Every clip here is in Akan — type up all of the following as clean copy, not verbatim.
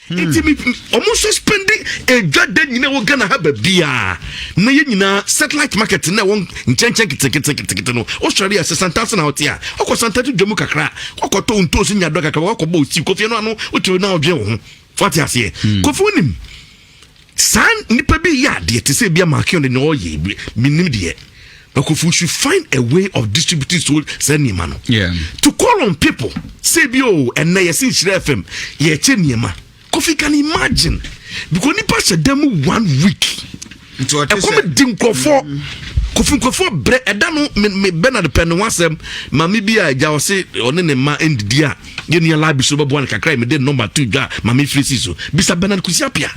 Iti mi almost suspending a judge in our Ghana have a beer. Na satellite market na won nchenchen kitikiti no. Australia se santasa na hotia. Oko santatu dwemu kakra. Oko to ntosi nya doka kakra. Oko bo si Kofi no ano otu na odwe wo ho. What you say? Kofi onim. San nipa bi ya de te se bia market on no ye minim de. But Kofi should find a way of distributing soul send man. Yeah. To call on people. Say bio and na yesin Shire FM. Ye che niema. Kofi can imagine because ni pass them 1 week. Into what is it? Kofi bre edano me Bernard pen wasem mami bia ja o se one ne ma end dia ye ne labi so bebo an kakra me de number 2 ja mami frisi so bisa Bernard kusiapia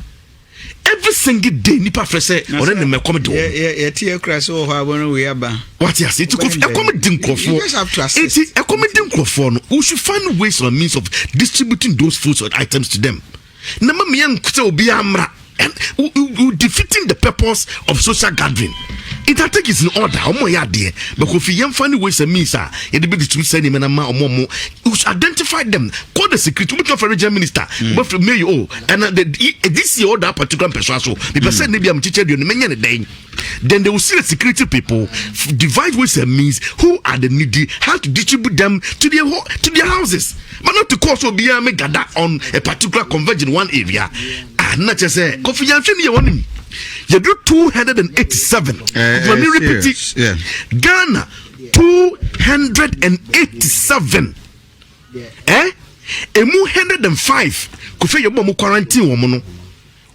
every single day nipa frese one ne me come do ye tie kra so ho abon we aba what you say Kofi comedy nkofo it e comedy nkofo no we should find ways or means of distributing those foods or items to them. Nama miyan kute obi amra and defeating the purpose of social gathering. It I think is in order. Omo ya de because if you find ways and means you be the truth send him na ma omo you should identify them. Call the security which of a regional minister but from mayor and this year order particular person so the person maybe am teacher you menye ne den. Then they will see the security people divide ways and means who are the needy, how to distribute them to their houses. But not to cause obi am gather on a particular converge in one area. Not just say Kofi Yanshin ye won him. You do 287. Let me repeat it. Yeah. Ghana 287. Emu 105. Kofi yo mo quarantine wo mo no.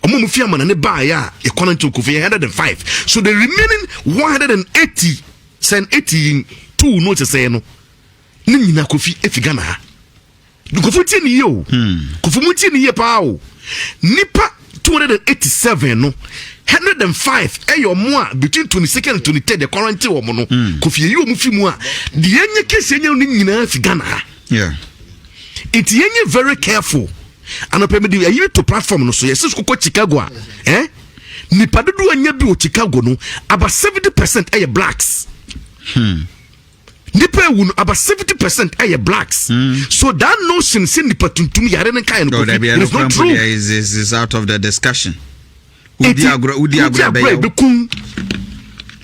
Omo mo fia man ne ba ya e quarantine Kofi 105. So the remaining 180 send 82 no to say no. Ni nyina Kofi efi Ghana ha. Kofi ti ni yo. Kofi mu ti ni ye pa o. Nipa 287 no 105 eyo mo a between 22nd and 23rd the quarantine wo mo no Kofi yi wo mu fi mu a de yenye kese yenye ni nyina fi Ghana. Yeah. It yenye very careful. And opemedi ayi to platform no so yes ko Chicago nipa dodo anya bi o Chicago no about 70% are blacks. Nipa wunu about 70% are blacks. So that notion say nipa tuntum yare ne kan ko is not true. Is out of the discussion. Udi agro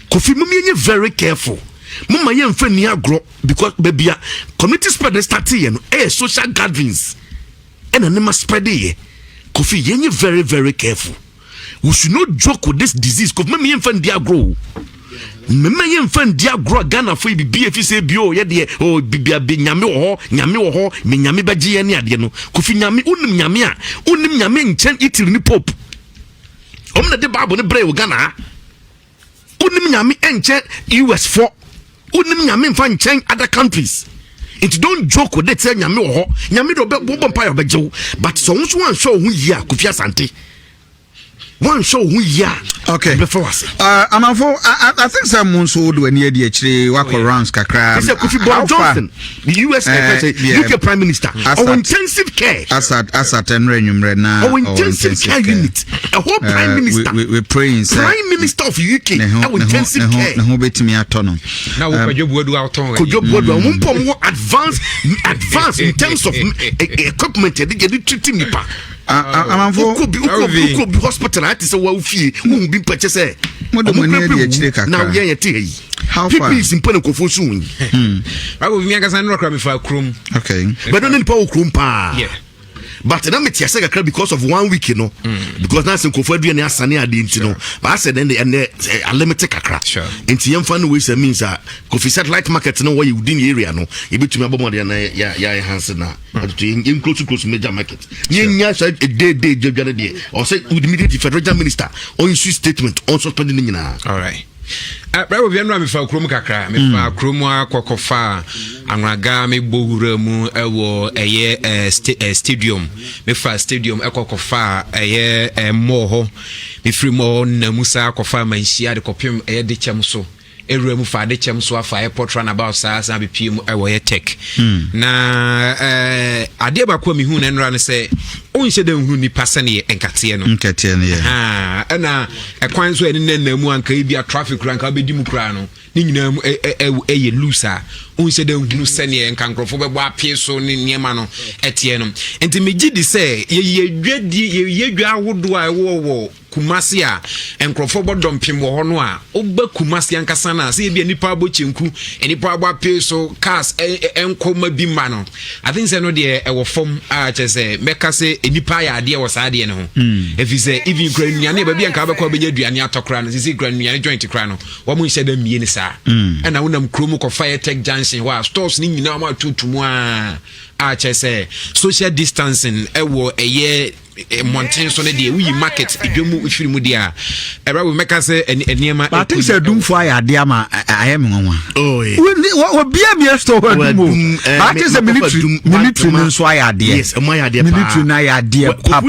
Kofi mumyenye very careful. Mama ye mfa ni agro because baby community spread start here no social gatherings. And anema spread here. Kofi yenye very very careful. We should not joke with this disease. Kofi mama ye mfa ndi agro. Mema ye mfa ndi agro Ghana fo bi BF say bio ye de o bibia be nyame wo ho me nyame baje ye ne ade no Kofi nyame unim nyame nchen itiri ni pope omna de babo ne bre wo Ghana unim nyame enchen US 4 unim nyame mfa nchen other countries. It don't joke with it say nyame wo ho nyame do be bo mpa yo bejew but so won so wan show hu yi a Kofi Asante one show who ya okay before us I think someone so do any idea actually work around kakra is Kofi Johnson the US UK Prime Minister our intensive care asat enrenyumre na our intensive care unit a whole Prime Minister we praying Prime Minister of UK our intensive care na ho betimi atono na wo kwajobuodu auton more advanced in terms of equipment they get treating nipa could be hospital at so well fee won't be purchased now yeah how far is in Penco soon I will make us an for a crum okay but don't power crumpa yeah but na me tia say because of 1 week you know because now some Kofi and Asane ade you know but I said then the unlimited kakra into yam fan ways means Kofi satellite market no where you within the area no e betumi abomo de na ya hands na to in close major market nya say day jadware de or say immediate federal minister on issue statement on suspending nyina all right Bravo Vianra me fa krom kakra me fa krom akokofa anwaga me bohura mu ewo eye stadium me fa stadium akokofa eye mo ho me free mo na musa akofa manhia de kopem eye de chem so ewura mu fa de chem so afa airport runabout saa be pm ewo ye tech na ade ba ko mi hu na nra ne se onhye da hu ni pasane enkate no ana ekwan so eni na mu anka bia traffic ranka be di mu kra no ni nyina mu ye loose onhye da hu se ne enka nkrofo be bo apie so ni niema no etie no enti meji di se ye dwa ahodo a ewo Kumasi a enkrofo bodom pim wo hono a oba Kumasi ankasa na se bia nipa abochenku nipa abape so cars enkoma bi ma no I think say no de e wo fom a chese meka se nipa ya ade wo sa ade ne ho efi se even kra nuane ba bia nka abekwa benya duane atokra no sisi kra nuane joint kra no wo mo nhye da mie ni sa na wonam krom ko fire tech junction wa stores ni nyina ma tutumu a chese social distancing ewo eye mountain so de we market edwemu ifiri mu dia eba we make say eniema I think say dum for ya dia ma ayem nwa we bia store dum I think say military no so ya dia yes mo ya dia military na ya dia pa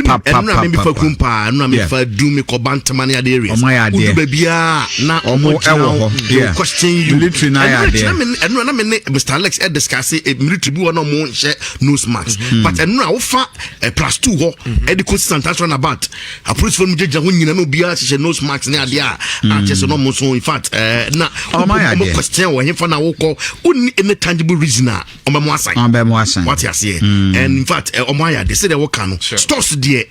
na me fa kumpa na me fa dum ko bantama na ya dia mo ya dia udu bia na omo ewo ho question you military na ya dia enu na me Mr Alex discuss military bi wona mo hye nose mask but enu na wo fa plus 2 ho the consistent about a police from Jeja when you know be a nose marks near there just no more so in fact na question or him for now only any tangible reason on my side what you say and in fact they say they work on stores there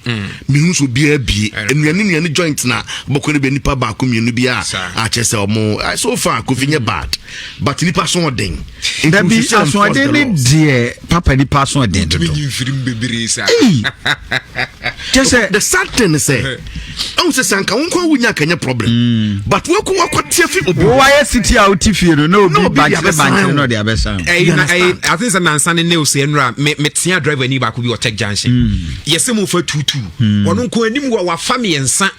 me so be a be and any joint na bokoni be nipa ba ko mienu bia a chese omo so far ko finye bad but nipa so den that be so den there papa nipa so den do the sad thing is say on say sanka won kwa wunya kanya problem but we ko wakotia fi obi why city out fie no be bank no dey abesa I think say nansa ne news enra me tia driver ni ba ko bi o tech junction yese mo fa tutu wono ko anim wa family ensa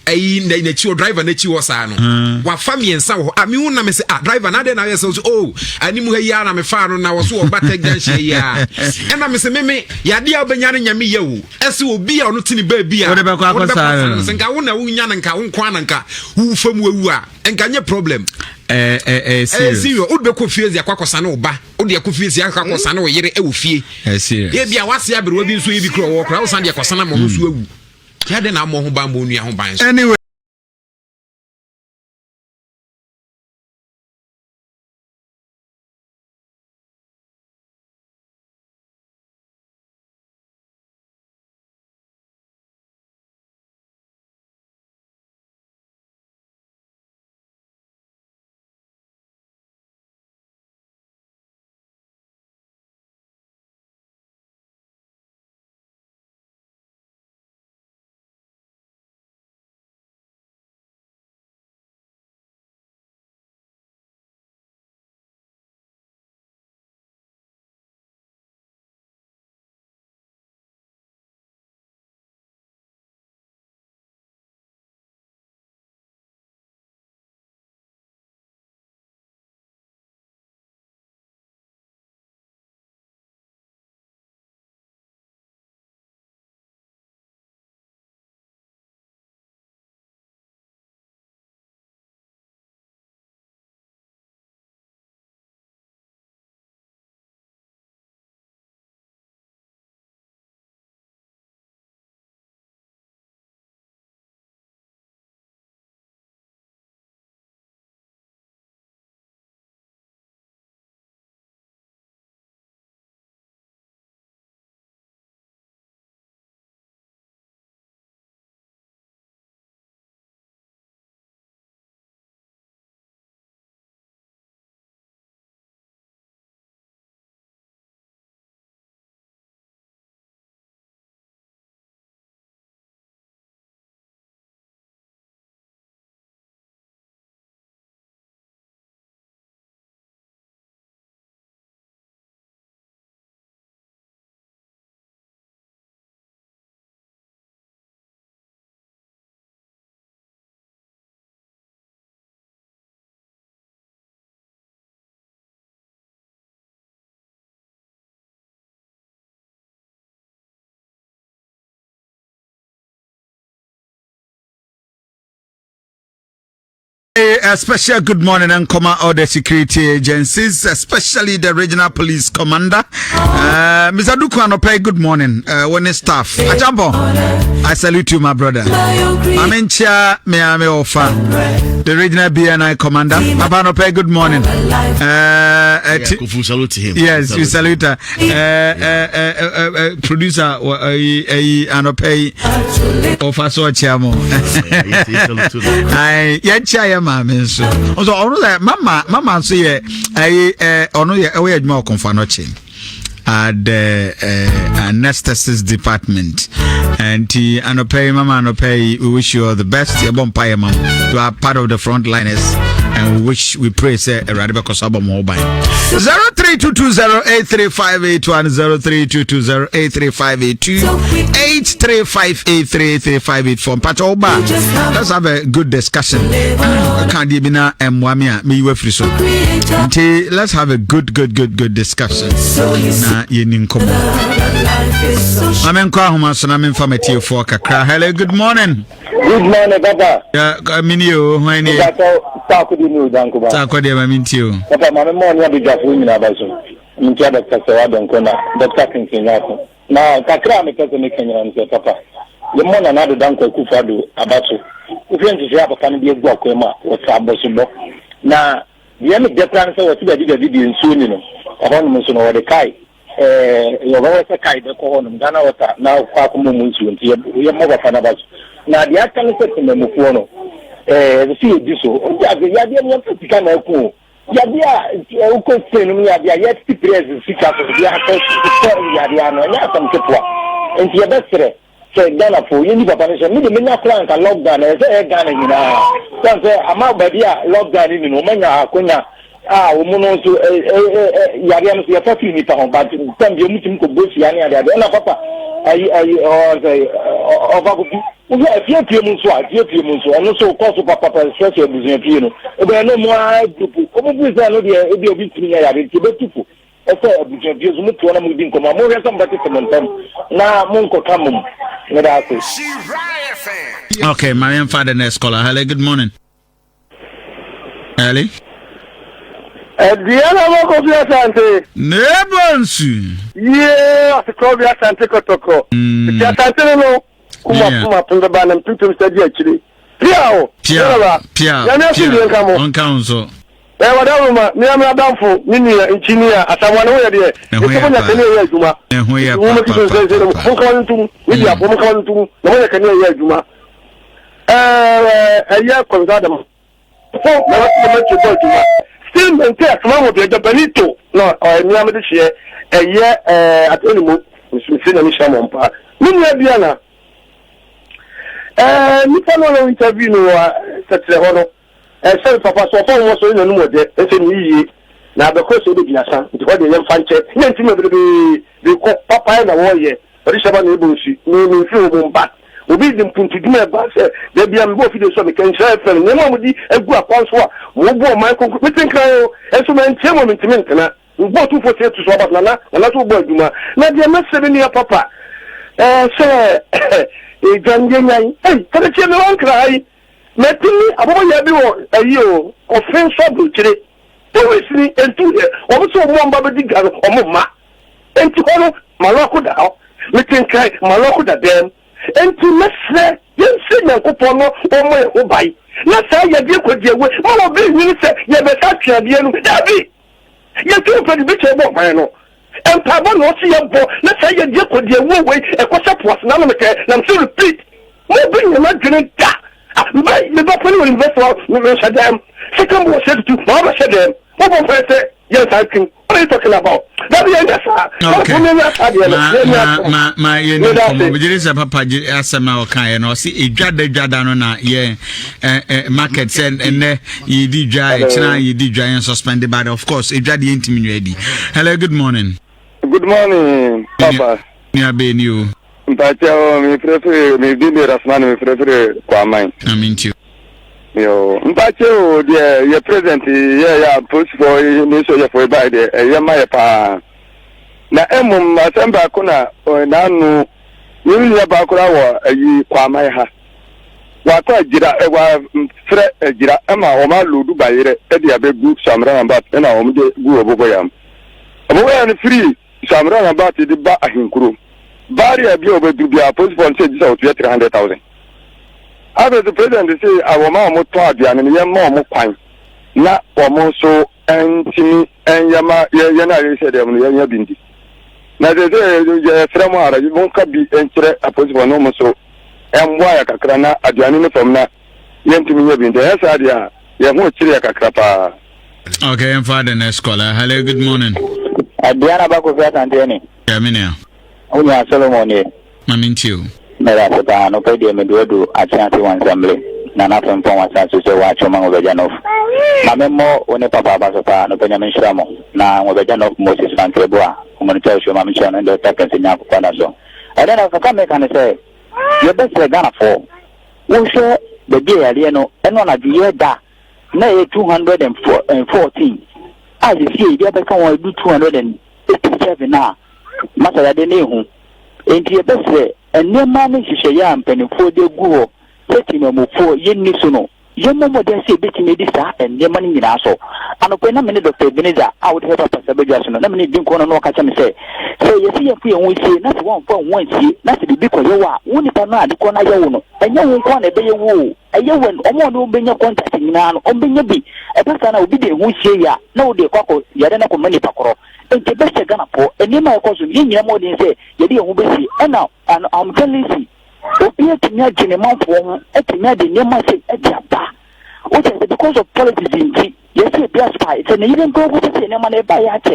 ayi na chi o driver na chi wo sa no wa family ensa wo ami wona me say driver na dey na yes oh anim ha ya na me fa no na wo so o ba tech junction ya e na me say me ya dia obenya ne nyame ya wo ese obi a ono tini ba bia wo be kwa kosa nka wo na wo nya nka wo kwa nka wo fam wawu a nka nye problem serious wo be ko fie zia kwakosa na oba wo de ko fie zia kwakosa na wo yere e wo fie serious ye bia wase abere bi nso ye bi kro wo kra wo san de kwakosa na mo no so awu ya de na mo ho ban mo nua ho ban so anyway A special good morning and come all the security agencies, especially the regional police commander. Mr. Dukwano pay good morning. When the staff. Ajambo, I salute you, my brother. Amincha me offer. The regional BNI commander. Abano pay good morning. Salute him. Yes, you salute her. Producer, Anopay offer so chamo. I yencha mama so ono that mama so ye ono ye we adwuma konfa no che at the anesthesis department and anopay mama anopay we wish you all the best you bon pay mama you are part of the front liners and we pray say erade because abo mo ban 0322083581 0322083582 83583358 pato ba. Let's have a good discussion. Can't be na emwamia me we free so. Let's have a good discussion. Na yenin komo. Amen kwa homa so na me famati for kakra. Hello, good morning. Good morning, Papa. Yeah, minio when you talk with you, Danko. Talk with them, I mean to you. Papa, my morning, I'll be just women about you. I'm Dr. Sawadon, Dr. Kinkin. Now, Kakra, me cousin, and say, Papa, the morning another Danko Kufadu about you. If you have a can be a book, what's Abosimo. Now, the end of the plan was to be the video in soon, you know, around Musun or the Kai. You're always a Kai, the Kohon, Ghana, now Fakumu, we are more of an about. Now, the actual settlement of Fono, the sea diso, Yadia wants to become a cool. Yadia, Uko Sin, yet to praise the Sika, Yadiano, and Yatam Kipwa. And the best say, Ghana for you, Japanese, me, the Mina plant, a lockdown, as a Ghana, you know. Some say, I'm out by the lockdown in Omega, Kuna. Woman to Yadian, the opportunity, but some you meet to Bush Yani, and Papa. If you and also cause of Papa, especially Buziano. If there are no more people, probably there will be a bit to people. I say, Buziano, to one moving come more than somebody from them. Now, Monko come. Okay, my father, next caller. Hello, good morning. Hello. Diana Mokobia Sante. Nebonsu. Yeah, Kobia Sante Kotoko. Sante no. Kuma punda bana mtutu msadi actually. Piao. Yana sindi nkamo. On council. Wadawuma ni amradamfu nini engineer atamwana we de. Ekobanya kene ya juma. Eho ya papa. Mukantu, media mukantu, na moya kene ya juma. Aya konzada mo. Na watu juma. Still maintain some of the Benito. No, or Niamid share a year at any move, which we see the Shamompa. Minya Diana. Nipano interview such a honor. Self Papa so far was in a number de SME. Now, because of the Biasa, it was the young fancy, nothing of the Papa and a warrior, but it's about the bullshit, no film back. We build them to do a bus. They be a more video so we can share from nobody a good sponsor. We go my conclusion. And so many moment to maintain. We go to 48 to Sabat Nana, and that's what we do. Now, they are not 7 year papa. Sir, a Jangan, hey, can I tell you one cry? Let me avoid a year of friends of today. Always and 2 years. Also, one Babadi Garo or Mama. And to honor Malako down. We can cry Malako da them. And to let's say, you see, no, or my let's say, you could deal with all of these ministers, you have a touch at the end of the day. You can't put the bitch about my no. And Papa, no, see your boy, let's say, you could deal with a question was none of the and I'm so repeat. No, bring the man to that. The Buffalo investor, no, said them. Second was said to Mama said them. What was I say? Yes, I think. What are you talking about? My papa asema okay no see edwada no na ye market send and ye di dry china ye di dry suspended but of course edwada intimi ready. Hello, good morning. Good morning, Papa. Me be you. Mpacha me prefer me bi rasman me prefer Kwamai. I mean you. Yo, mpacho the present yeah post for me so for by the my pa na emum asamba ko na na nu ni ba ko ra wo ayi Kwamai ha Wata jira wa fre jira ama o ma lodu bayire e dia be gu samra ba na o mde gu oboboyam oboboyam free samra ba ti ba ahinkuro bari abi obedu bia postpone say this out 300,000 after the president say awoma mo to aduane ne yema mo kwan na o mo so entimi enyama ye na ye say dem no ye bindi na de ye fremo ara mo ka bi enchire postpone no mo so ya kakra na aduane ne fam na yentimi yebinde ya sadia ya ho chire ya kakra pa. Okay, and for the next caller. Hello, good morning. Adiana bako fiata ndeni. Yeah, minia. Unya Solomon ye. Mamintiu. Mera sota no pedi meduedu achanti wansamble. Na na pempo wansansu se wa choma ngobejanof. Mamemo one papa basota no penya menshamo. Na ngobejanof Moses Fankreboa. Umonita shoma menshano ndo takensi nyaku kwa naso. Adena kakame kane se your best Ghana for Usha the dear Lieno and one of the year da nay 214 as you see the other can do 287 now matter the name ain't your best and no man is a yam penny for the go setting them for yen nisono your mama then say betting me this and the money in aso and open a minute Dr. Beneza I would have a possibility let me drink one no catch me say you see if we won't say not one for one see not the big you are only for now the corner you know and you won't want to be a woo and you won't almost be your contacting now on being a bee a person will be the who say ya no the cockle yadana many pakoro and the best Ghana for and you might cause you more than say you didn't be and now and I'm telling you appear to me a month for at me the name I say at Japa which is because of politics in G yes yes it's an even go with the name and buy at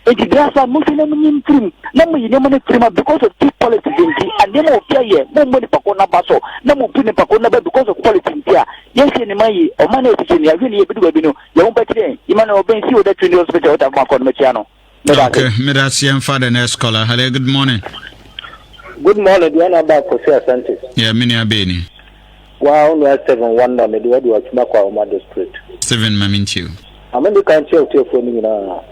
and the grass are moving in trim. No, you never trim because of cheap politics in tea, and then more here, no money Pacona Basso, no more pin Pacona because of politics here. Yes, in the money or money is in the really able to be no, you won't bet today. You might obey you that you know special of Macon Machano. Okay, Medasian father next caller. Hello, good morning. Good morning, Diana Bako Santis. Yeah, Minia Beni. Wow, no 7-1 na me do watch Makwa Mother Street. 7 Mamintiu. I'm in the country of telephone now.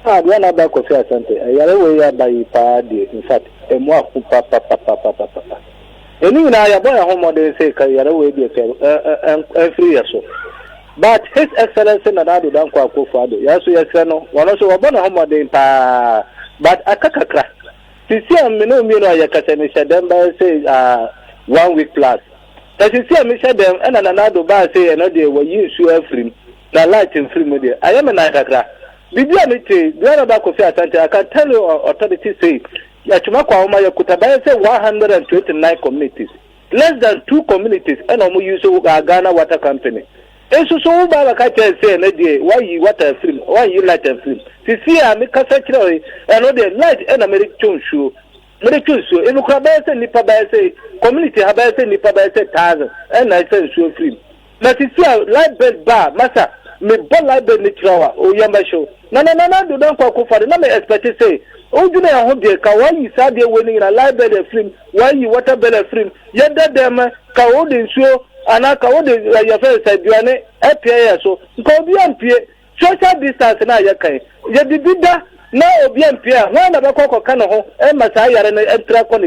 Diana Bako Sante. I way by party. In fact, a more papa. And you know, I buy a home they say, Kayaway be every year so. But His Excellency Nadado Danko Kofado, yes, no, one also a bon home day pa. But a kakakra. See, no, Yakasemi them by say 1 week plus. As you see, I said them and another bar say another were used to every the light in free media. I am a Nakakra. Did you meet the other back of Sante? I can tell you authorities say Yachumaka Omaya Kutabaya say 129 communities. Less than 2 communities and almost use Ghana Water Company. And so Babaka say why you water film, why you light and film. See, I make a such and all the light and American shoe. Medical shoe, in Ukabese, Nipabese, community Habese, Nipabese, 1,000, and I say shoe free. But it's here, light bed bar, Massa, me ball light bed Nitrawa, or Yamba show. No, do not call for the number expect to say, oh, do not hold the car, why you said you're winning a light bed film, why you water bed film, yet that them, Kaodin show, and I Kaodin, your face said, you are a PA, so, go beyond PA, social distance, and I can. Yet did that. Na obien pia wana bakoko kana ho masaya na etra ko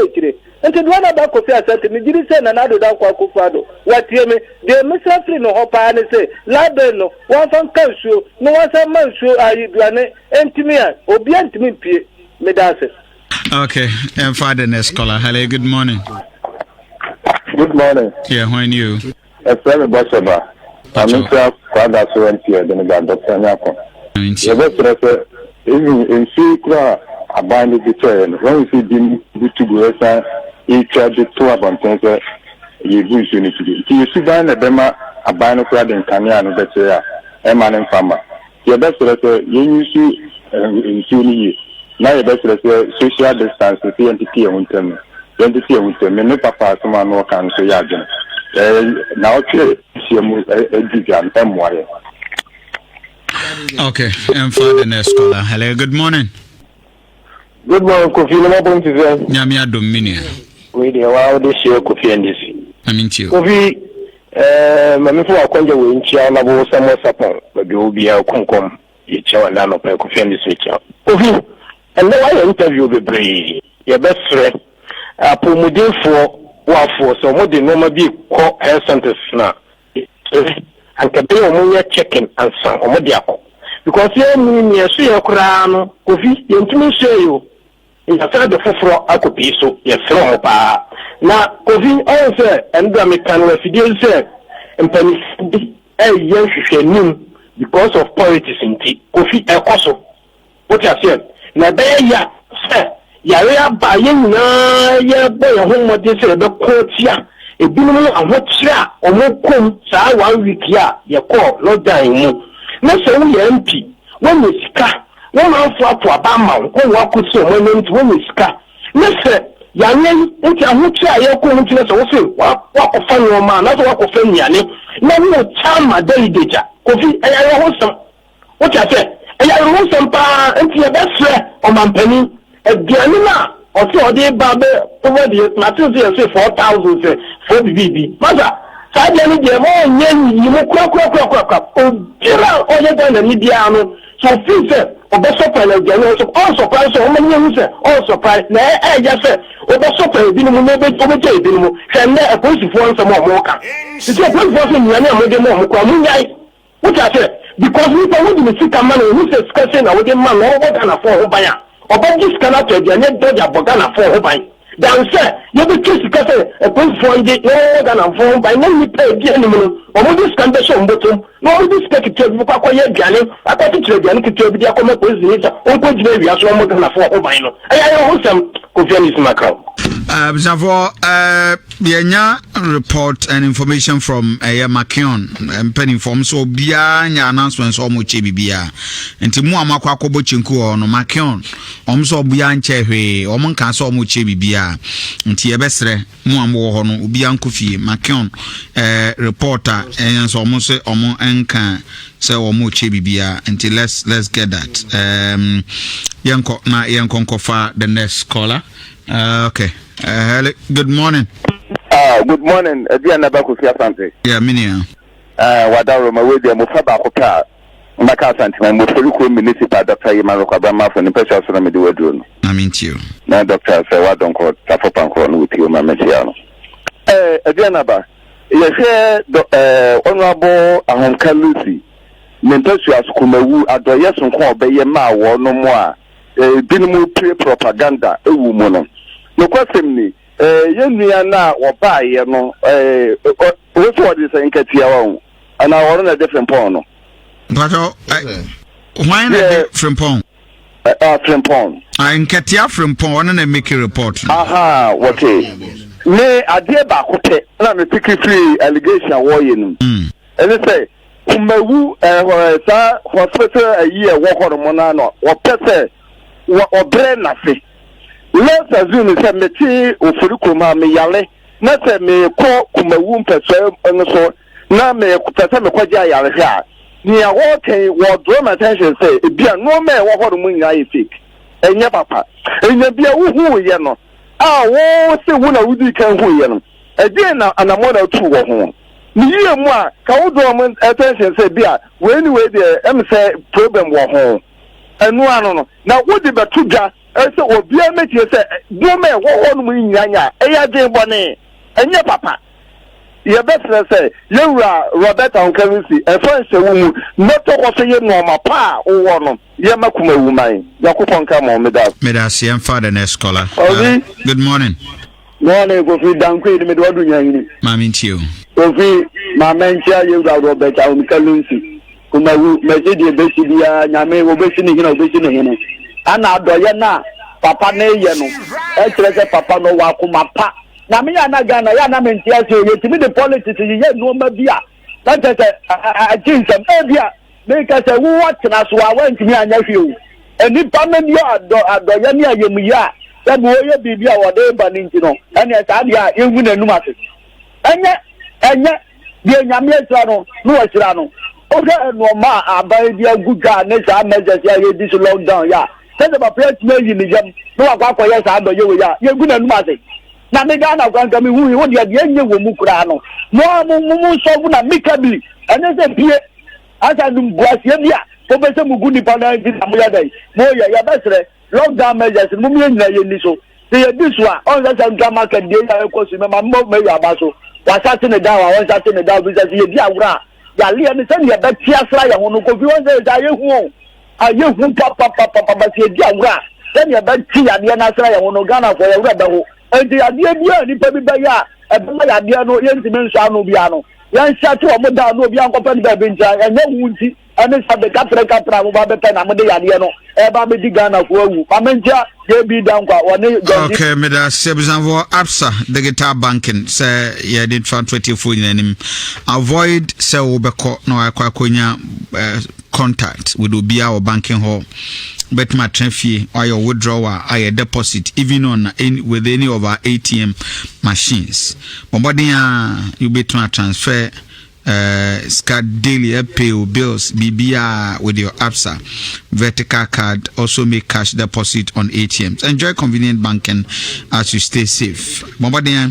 ikire enti wana bako fi asante mi jiri se na nado dan kwa kufado watie me de misafri no ho pa ne se labe no wan fan kansuo no wan san mansuo ayi duane enti me obien timi pie me dase. Okay, and father next caller. Hello, good morning. Good morning. Yeah, when you Efrem Bosoba. Amitra kwada so enti e de na Dr. Nyako. Yebesere in secret abandon the train. When we see them to go esa e try to abandon you use unity. You see down the bema abandon crowd in Kenya no better ya. Emanem farmer. Yebesere you use in Juni. Now yebesere social distance to entity on them. Entity on them. Me papa sama no kan so ya gen. Now see mu edigan MY. Okay, and for the next caller. Hello, good morning. Good morning, Kofi. No point to say. Nyamia Dominia. We dey wow this year Kofi and this. Amintiu. Kofi, mami fo akwanja we nchia na bo samo sapon, baby obi a konkom e chawa na no pe Kofi and this we chawa. Kofi, and now I interview be brave. Your best friend, apomudefo wafo so mo de no ma bi ko health centers na anka be o mo checking and san o mo de akọ because ye mu ni so ye kura no kofi ye ntumi so yo ya fa de foforo akopi so ye fro pa na kofi o se endo me kan wa fidie se empani ye hwehwe nim because of politics inti kofi ekoso what you said na be ya se yare aba ye nyina ye bo ye ho mo de se be ko tia ebinum ahokyere a omokom saa 1 week ya ye call lockdown mu na se wo ye mpi won sika won afo aba ma ko wa ko se mo no nti won sika na se ya nye nti ahokyere a ye ko nti na se wo se wa ko fa no ma na se wa ko fa nyane na no chama daideja kofi eya ho sam wo tia se eya ho sam pa nti ye be fre o mampani aduane na ọtí ọdí bá bẹ over the material say 4,000 say 4 BB masa sáájú ẹni jẹ mọ ọnyẹ yìí mú kúrọkúrọkúrọkúrọ òjìrà ọyẹ dáná ní bíi àánú so fi sẹ ọbẹ sọpẹlẹ ẹjẹ ní ọsọ ọsọpẹlẹ sọ ọmọ yẹn sẹ ọsọpẹlẹ na ẹ yẹ sẹ ọbẹ sọpẹlẹ ìbínú mu n'ebe ọbẹjẹ ìbínú mu hwẹ nnẹ ẹpọlisifoɔ nsɛm ọmọ ọka títí ẹpọlisifoɔ sọ nyìyàn ní àmọdé mọ ọmọ kura mu nyáyé wọ́n ti àṣẹ because nípa wọ́n di ní sika mma na òhun sẹ sika sẹ na wọ́n di mma na ọwọ́ gánà fún ọ̀hún báyà ọbẹ̀jì scanner to ẹ̀dì ẹ̀yẹ dọ́jà bọ̀gánà fún ọ̀hún báyìí dànsẹ́ yẹ́bi kí sika sẹ ẹ̀pọ̀lisifoɔ ndé wọ́n gánà fún ọ̀hún báyìí náà nípa ẹ̀dì ẹ̀ni mu no ọmọdé scanner sọ ọ̀nbọ̀tọ̀ na ọmọdé sika kìtìyà bí kọ́ akọ́yẹ ẹ̀dìánì akọ́tìtìrì ẹ̀dìánì kìtìyà bí di akọ́mọ ẹ̀pọ̀lisi yìí sá ọ̀nkọ́ jìnnà ìwé aṣọ ọmọ gánà fún ọ̀hún báyìí no ẹ̀yà ayé ọ̀hún sẹ́m Kofi Anisimakra. Before yenya report and information from Makion penny form so bia nya announcement so mo che bibia nti mu amakwa akobo chinku no Makion so bia nche hwe nka so mo che bibia nti yebesre mu amwo ho no bia nkofie Makion reporter so mo se omo enka se omo che bibia nti let's get that yanko kofa the next caller. Okay. Hello. Good morning. Good morning. Diana Bakufi Asante. Yeah, minia. Wadaro Mawede Mufaba Koka. Maka Asante, my Mufuluku Municipal Dr. Yemaro Kabama for the pressure of the Wedron. I mean to you. Now, Doctor, say, what don't call Tafopanko with you, my Messiano. Diana Ba. Yes, Honorable Ahonka Lucy. Mentosu Askumewu, Adoyesun Kwa Beyema, or no more. Binimu pre propaganda ewu mu no no kwasem ni yenua na wo ba ye no wo so de say nkatia wa ana wo na different pon no but why na different pon frimpon nkatia frimpon one na make a report aha okay me ade ba ko pe na me pick free allegation wo ye no ene say kumawu sa hospital ayi e wo ko mo na no wo pese obre na fe let's assume say me ti ofuri koma me yale na say me ko kumawu mpeso enso na me pese me kwaja yale ha ni a wo ten wo draw my attention say bia no me wo ho mu nya fake enye papa enye bia wo hu ye no a wo se wo na wudi kan hu ye no e na anamo na tu wo ho ni ye mu a ka wo draw my attention say bia we anyway there em say problem wo ho enu ano no na wodi betuja ese obi ametie se no me wo ho no nyanya eya den bone enye papa ye betre se yewura Robert Onkanisi e fanse wu no to ko se ye no ma pa wo no ye makuma wu man yakopon ka mo medas yem father next caller. Good morning. Morning Kofi Dankwe de medo nyanyi mami ntio Kofi ma mentia yewura Robert Onkanisi kuma wu message besi dia nyame wo besi ni hina obesi ni hina ana adoye na papa na eye no e kire se papa no wa kuma pa na me ya na Ghana ya na mentia se ye timi the politics ye no ma bia that is a jinsem e bia me ka se wo watna so a wantimi anya hwe o eni pa me bia adoye ni ayemu ya se bo ye bibia wo de ba ni ntino ene sa dia ewu na numa se enye die nyame esra no no wasra no oge normal abai dia guga ne sa measures ya ye this lockdown ya say the president yi ni jam no akwa ye sa do ye we ya ye gu na numa se na me ga na kwan ka mi hu wo dia de nye wo mu kura no mo so na mikabili ene se pie asa dum boasie bia to be se mu gu ni pa na nti na mo ya dai mo ya besre lockdown measures mu mi nyina ye ni so this one on that drama can dey cause remember me abaso wa sat in the down one sat in the down because ye dia wura ya le me say ye be tiasra ya hono ko bi won say da ye hu aye hu papa but ye dia wura then ye be ti ya dia na sra ya hono Ghana for ye wura be ho enti ya dia bia ni pa bi be ya e be ya dia no ye ntimi nso anu bia no yan shat o mo da no bia nkopa ni be ntia enye hu nti ene sabe kapra mo ba be pe na mo de ya dia no e ba be di Ghana for awu pa mentia ye bi dan kwa woni okay me da sebzanvo absa digital banking say ye did for 24 inanim avoid say obeko na akwakonya contact with obia or banking hall bet my transfer or your withdrawal or your deposit even on with any of our ATM machines bombardier you bet my transfer SCAD daily pay bills BBR with your ABSA vertical card also make cash deposit on ATMs. Enjoy convenient banking as you stay safe. Bombardier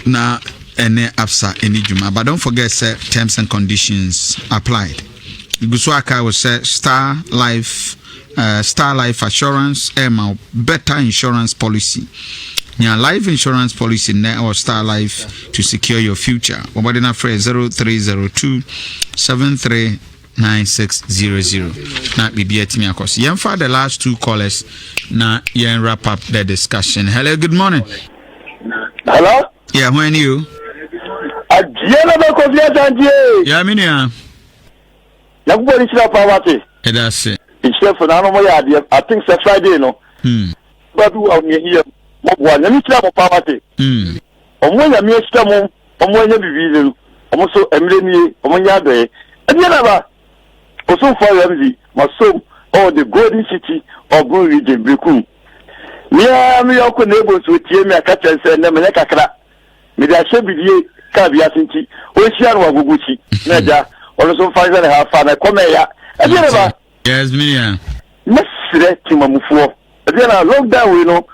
na any ABSA any juma, but don't forget terms and conditions applied. Guswaka will say Star Life Assurance better insurance policy. Your life insurance policy now or Star Life to secure your future. Obadina phrase 0302 739600. Not be at me across. Yen for the last two callers. Now yen wrap up the discussion. Hello, good morning. Hello? Yeah, when you? Yeah, minia. Nobody should have poverty. That's it. It's for now. I think it's Friday, no. But we are here. One, let me tell you poverty. When I'm here, I'm going to be visible. I'm also Emily, Omonyade, and the other. Also for MZ, my son, or the golden city of Blue Region, Brikum. Yeah, me are neighbors with Yemi Akata and Nemanekakra. Me that should be the Kabiasinti, Ocean Waguchi, Naja, also 5.5 and come here. And the other. Yes, Miriam. Let's select him a move for. Then I lockdown, we know.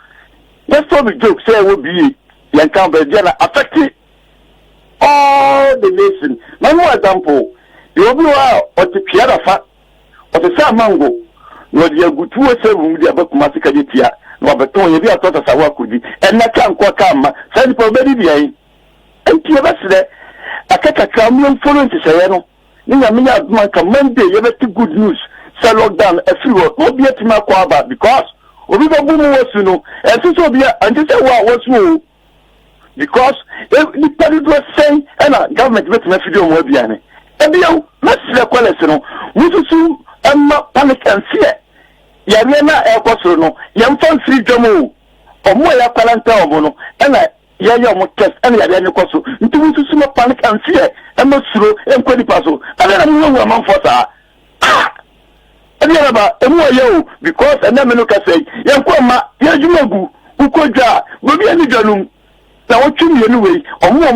Let's talk the joke, say, will be Yankan Bajana affecting all the nation. Now, more example, you will be or the Piara fat or the Samango, no, the good 2 7 with the Bakumaka Jitia, no, but Tony, you are taught us our could be, and that can't quite come, send for baby behind. And Piara, I catch a camera following to Sayano. Nina Mina Monday, you have good news. Say lockdown, a few, not be at my quaba because. Obi go boom was you know and so be and this what was you because the party was saying and government met me video mo bia ne e bia let's the quality no we to panic and fear ya we na e kwosoro no ya mfan free dwamo omo ya kwalanta omo no and ya mo test and ya ya nkoso nti we to panic and fear e mo suro e nkodi paso and na mo wo man for sa because and then look at say Yankoma Yajumagu Ukoja will be any janum. Now what you anyway or more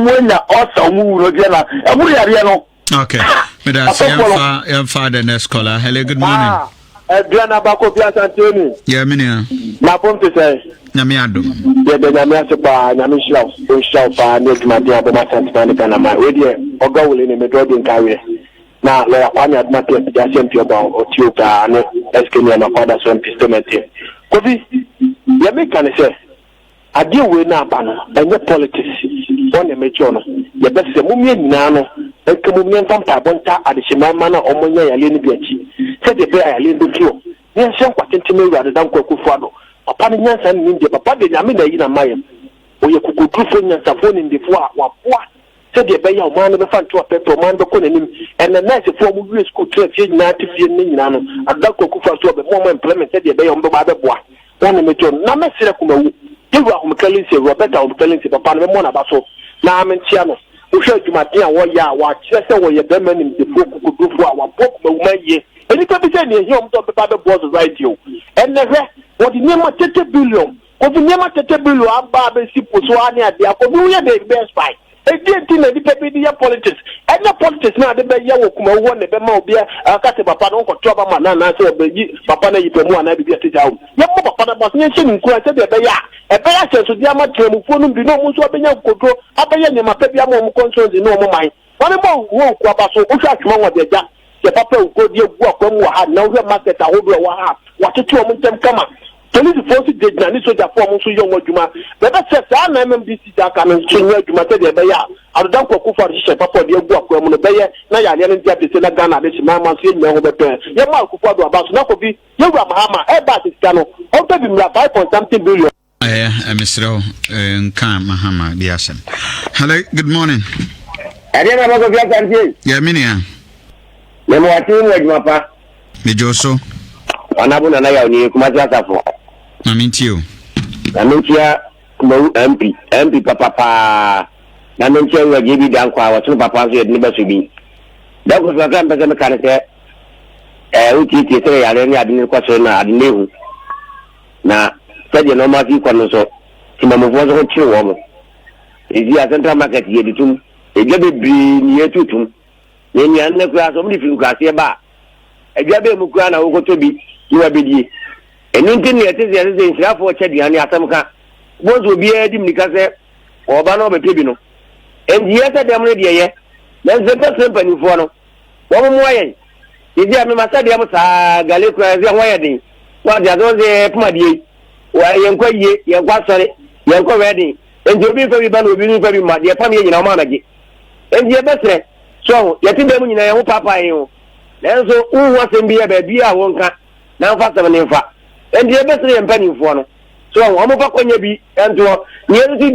also move Rodiana and we are Riano. Okay. Your father next caller. Hello, good morning. Adriana Bako Piantoni. Yeah, Minia. My point to say Namiado. Yeah, the Namiasa Namisha, Usha, Nickmadia, Bomasan, my radio or go in the Medrodin carrier. Now, I have not yet just about Otioka and Eskenia and other some pistomate. Kobi, you can say, I deal with Napana and the politics on the Metrono. The best is a Mumian Nano, and Kamumian from Tabonta at the Shimamana or Monia Alini Biachi. Said the bear Alin the Joe. Yes, some continue rather than Kokufado. Upon Yansan and India, Papa de Yamina in a Mayam. Or you could do for Yansafon in the Foie, what? Said the Bayer man of the fan to a pepper man, and the nice form of school church in native Nano, and Dr. Kufa to a more employment said the Bayer on the Baba Bois. One metro, Namasirakumu, you are Mcallis, Roberta, or Mcallis, upon the Monabaso. Now I'm in Chiano, who showed you my dear warrior, watch, Chester, where you're in the book could do for our book, my year. And it can be said, you don't the Baba Bois right you. And the rest, what the name of 30 billion, what the name of 30 billion, I'm Baba Sipuania, the Apobuya, the best fight. Anything that the politics, and the politics now, the Bayer will one the Bema beer, Cate Papa, Uncle Trouble Man, and so Papa, you can one and be at out. Your Papa was mentioning, said the Bayer, a Bayer says to the Amateur, who do not want to be control, Abayan, my baby, more concerns in no mind. One more walk, Wabaso, who shot one of the Jack, the Papa will go dear walk when we had no market, I will have what to 2 months come up. police force de na ni soja form so yo adwuma be be se sa na MMDC da ka no so yo adwuma se de be ya adodan kwaku for hye papa de egu akwa mu no be ye na ya ne ntia pese na Ghana be ma ma so nya ho be pe ye ma akufo ado aba so na ko bi ye wura mahama e ba sika no o be bi mra 5.something billion. Mr. Nkan Mahama Biasem. Hello, good morning. Ariana bago bia kanti. Yeah, minia. Le mo ati mo adwuma pa. Me joso. Anabu na ya oni kuma asafo. Na mintio. Na mintia kuma MP papa. Na mintia wa GB dan kwa wato papa so yedni baso bi. Da ko so kan pese me kan se uti ti se ya le ni adini kwa so na adini hu. Na sɛdeɛ na ɔma fi kɔ no so timamofoɔ so kyerɛ wɔ mo ɛdi a central market yɛde tum ɛdwa bebree ne yɛtutum na ɛnua nnɛ koraa sɛ ɔmde firi nkuraaseɛ ba a ɛdwa bɛɛ mu koraa na wokɔtɔ bi ne wabɛdie ɛno nti ne yɛte sɛ nhyirafoɔ kyɛ deɛ ne asɛm ka bɔnso obiara di mmirika sɛ ɔba na ɔbɛpɛ bi no ɛnti yɛ sɛ dɛm no deɛ yɛ na nsɛmpɛ sɛ mpanimfoɔ no wɔmomoa yɛn ɛdi a mema sɛdeɛ mo saa gale koraa sɛ ho yɛ den na ɔde adɔ sɛ pomadeɛ wa yenkwa ye yenkwa sore yenkwa wedding enje obi fa bi ba na obi ni fa bi ma de pam ye nyina o ma nage enje besre so yeti dem nyina ye ho papa ye ho nanso unwo sem bi ya ba bi a wonka na fa sem ne fa enje besre ye mpanimfo no so o mo fa konya bi ento ye tu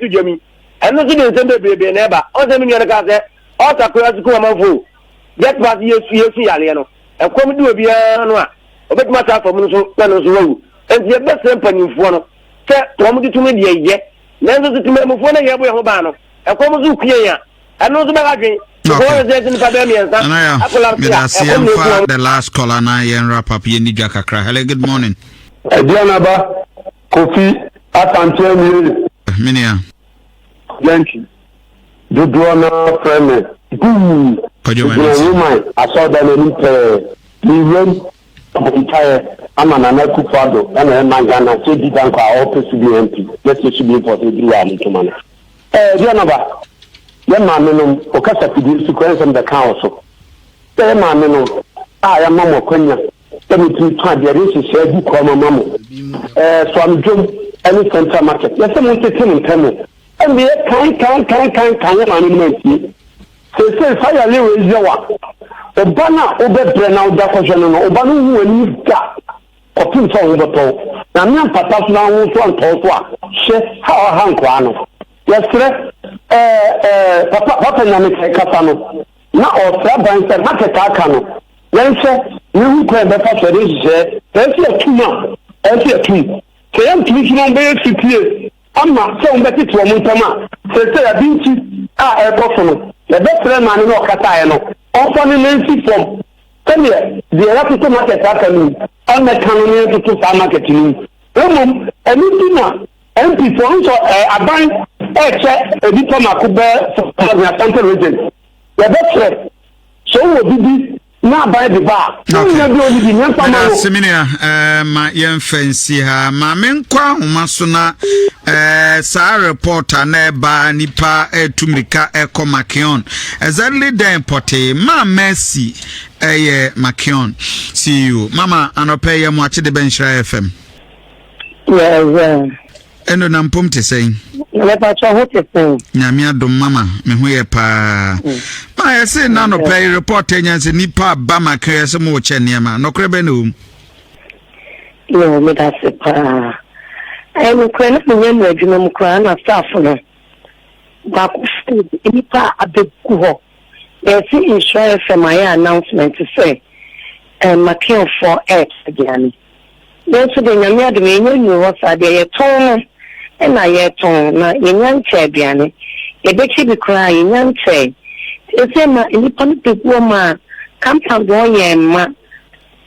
jemi eno su de nsem bebe na eba o sem nyona ka se o ta ko asiku ma fo get pass yesu yale no e kom du obi no a obetuma ta fo mu so na no so wawu enti ye bese mpanimfo no sɛ tom de tumi de yɛ nanso so tumi mfo na yɛ bo yɛ ho ba no ɛkɔm so kuye ya ɛno so bɛga dwen the last caller na yen wrap up ye nidwa kakra. Hello, good morning. Edianaba Kofi Asante mi minia Yanchi Dodoana friend Kojo woman I saw that in the entire Amana Kupado and Mangana so did anchor all PCBMP. Let's be important to man. Edianaba Yama minum Okasa Pidi sequence on the council. Yama minum I am Mama Kenya. Let me try the said you call my mama. So I'm doing any central market. Yes, someone to tell him. And we can't monument. So say fire live is your Obana Obe now Dakojan, Obanu who need that. Or two songs of the now, me and Papa now one told she how Hanquano. Yes, sir. Papa Namika Casano. Now, or Fabank and Makakano. Then, sir, you can better for this, sir. There's a two. There's a two. Say, I'm tweaking on the city. I'm not so better to a Montama. Say, I've been to a person. The best man in Okatayano. Often in Nancy form. Tell me, the electrical market happening. On the canon to farm marketing. Woman, and you MP for a bank a diploma could bear a central region. The best so will be now by the bar. Seminia, my young fancy her, my men qua masona, sa reporter neba nipa tumika eko makion. Exactly then pote, ma mercy, makion. See you, Mama, and I'll pay you much the bench FM. Yeah. Eno na mpom te sei na pa cho hote sei nyame adom mama me ho ye pa ma ye se na no pay report enyanse nipa ba makre se mo che niema no kre be no no me da se pa em kre na me nyam adwuma mu kra na staff no ba ko nipa abeku ho e se insurance my announcement to say making for it again then so the nyame adom enyu ho sa de ye ton and I ton na yenyan chebiane e be chi bi kra yenyan che e se ma ni pan pe ma compound wo yen ma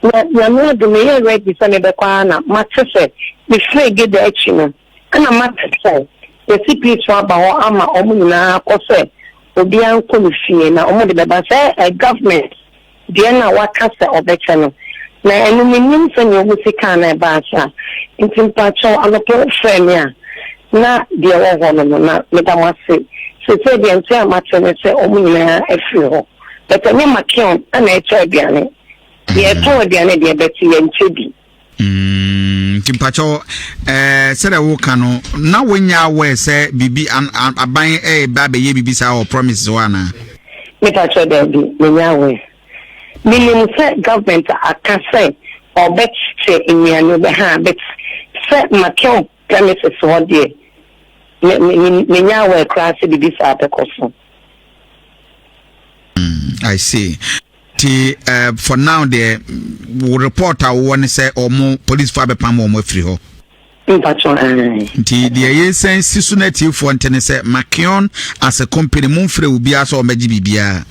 na no do me ready so me be kwa na ma tse be free get the action na ma tse e si pi so aba ho ama omu nyina akose obi an ko ni fie na omu de be ba say government de na wakasa obeche no na enu minim so nyo musika na ba sa ntimpa cho anopo frame ya na dia wo no na metamase se dia nti amate ne se omunyina afiri ho but anya makion ana eto aduane dia to aduane dia beti ye nchebi Kimpacho said a walk no now when ya we say bibi a buying a baby ye bibi sa or promise wana. Kimpacho there be we. Minimum say government I can say or bet say in me no be ha bet say my count premises what there. Me we class bibi sa pekoso. I see. For now, the reporter want to say or more police fire pam or more free ho. The year saying Sisunet for and say Makion as a company Munfre will be as or Majibia.